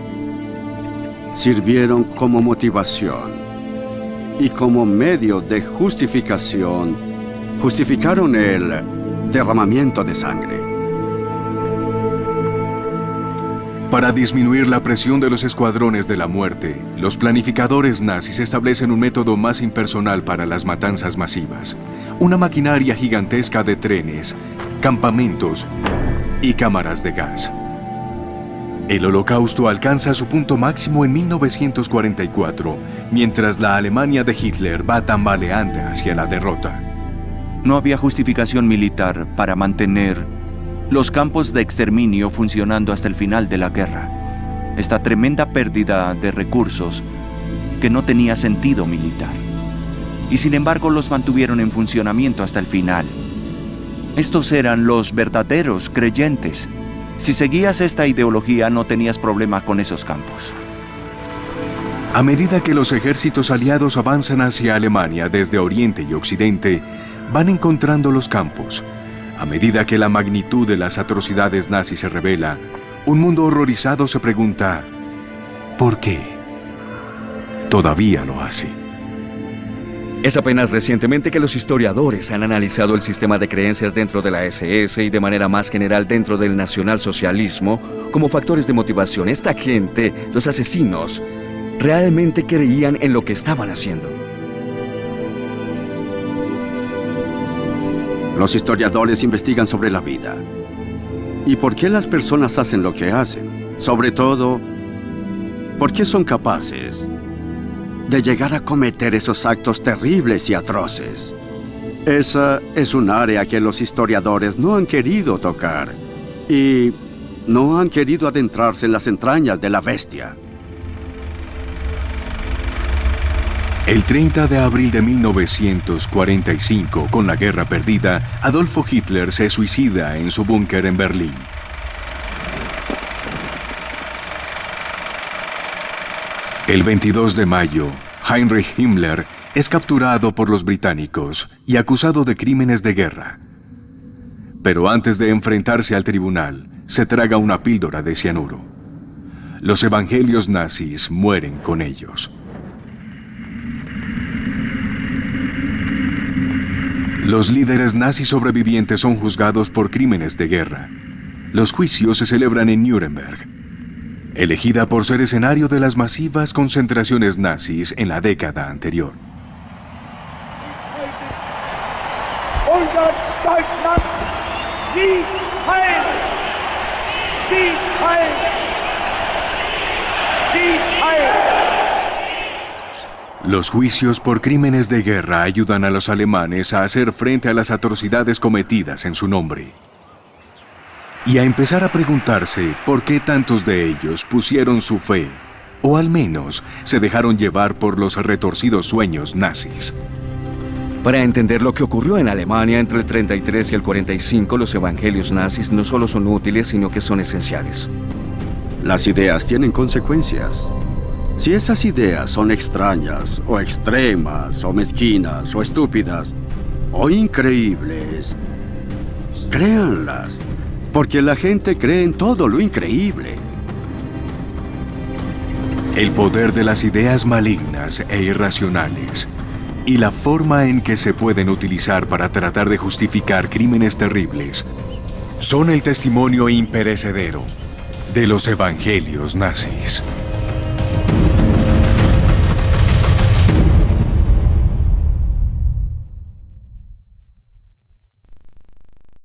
sirvieron como motivación y como medio de justificación. Justificaron el derramamiento de sangre. Para disminuir la presión de los escuadrones de la muerte, los planificadores nazis establecen un método más impersonal para las matanzas masivas. Una maquinaria gigantesca de trenes, campamentos y cámaras de gas. El Holocausto alcanza su punto máximo en 1944, mientras la Alemania de Hitler va tambaleante hacia la derrota. No había justificación militar para mantener los campos de exterminio funcionando hasta el final de la guerra. Esta tremenda pérdida de recursos que no tenía sentido militar. Y sin embargo los mantuvieron en funcionamiento hasta el final. Estos eran los verdaderos creyentes. Si seguías esta ideología no tenías problema con esos campos. A medida que los ejércitos aliados avanzan hacia Alemania desde Oriente y Occidente, van encontrando los campos. A medida que la magnitud de las atrocidades nazis se revela, un mundo horrorizado se pregunta, ¿por qué? Todavía lo hace. Es apenas recientemente que los historiadores han analizado el sistema de creencias dentro de la SS y de manera más general dentro del nacionalsocialismo como factores de motivación. Esta gente, los asesinos, realmente creían en lo que estaban haciendo. Los historiadores investigan sobre la vida y por qué las personas hacen lo que hacen. Sobre todo, por qué son capaces de llegar a cometer esos actos terribles y atroces. Esa es un área que los historiadores no han querido tocar y no han querido adentrarse en las entrañas de la bestia. El 30 de abril de 1945, con la guerra perdida, Adolfo Hitler se suicida en su búnker en Berlín. El 22 de mayo, Heinrich Himmler es capturado por los británicos y acusado de crímenes de guerra. Pero antes de enfrentarse al tribunal, se traga una píldora de cianuro. Los evangelios nazis mueren con ellos. Los líderes nazis sobrevivientes son juzgados por crímenes de guerra. Los juicios se celebran en Nuremberg, elegida por ser escenario de las masivas concentraciones nazis en la década anterior. Los juicios por crímenes de guerra ayudan a los alemanes a hacer frente a las atrocidades cometidas en su nombre y a empezar a preguntarse por qué tantos de ellos pusieron su fe, o al menos se dejaron llevar por los retorcidos sueños nazis. Para entender lo que ocurrió en Alemania entre el 33 y el 45, los evangelios nazis no solo son útiles, sino que son esenciales. Las ideas tienen consecuencias. Si esas ideas son extrañas, o extremas, o mezquinas, o estúpidas, o increíbles, créanlas, porque la gente cree en todo lo increíble. El poder de las ideas malignas e irracionales y la forma en que se pueden utilizar para tratar de justificar crímenes terribles son el testimonio imperecedero de los evangelios nazis.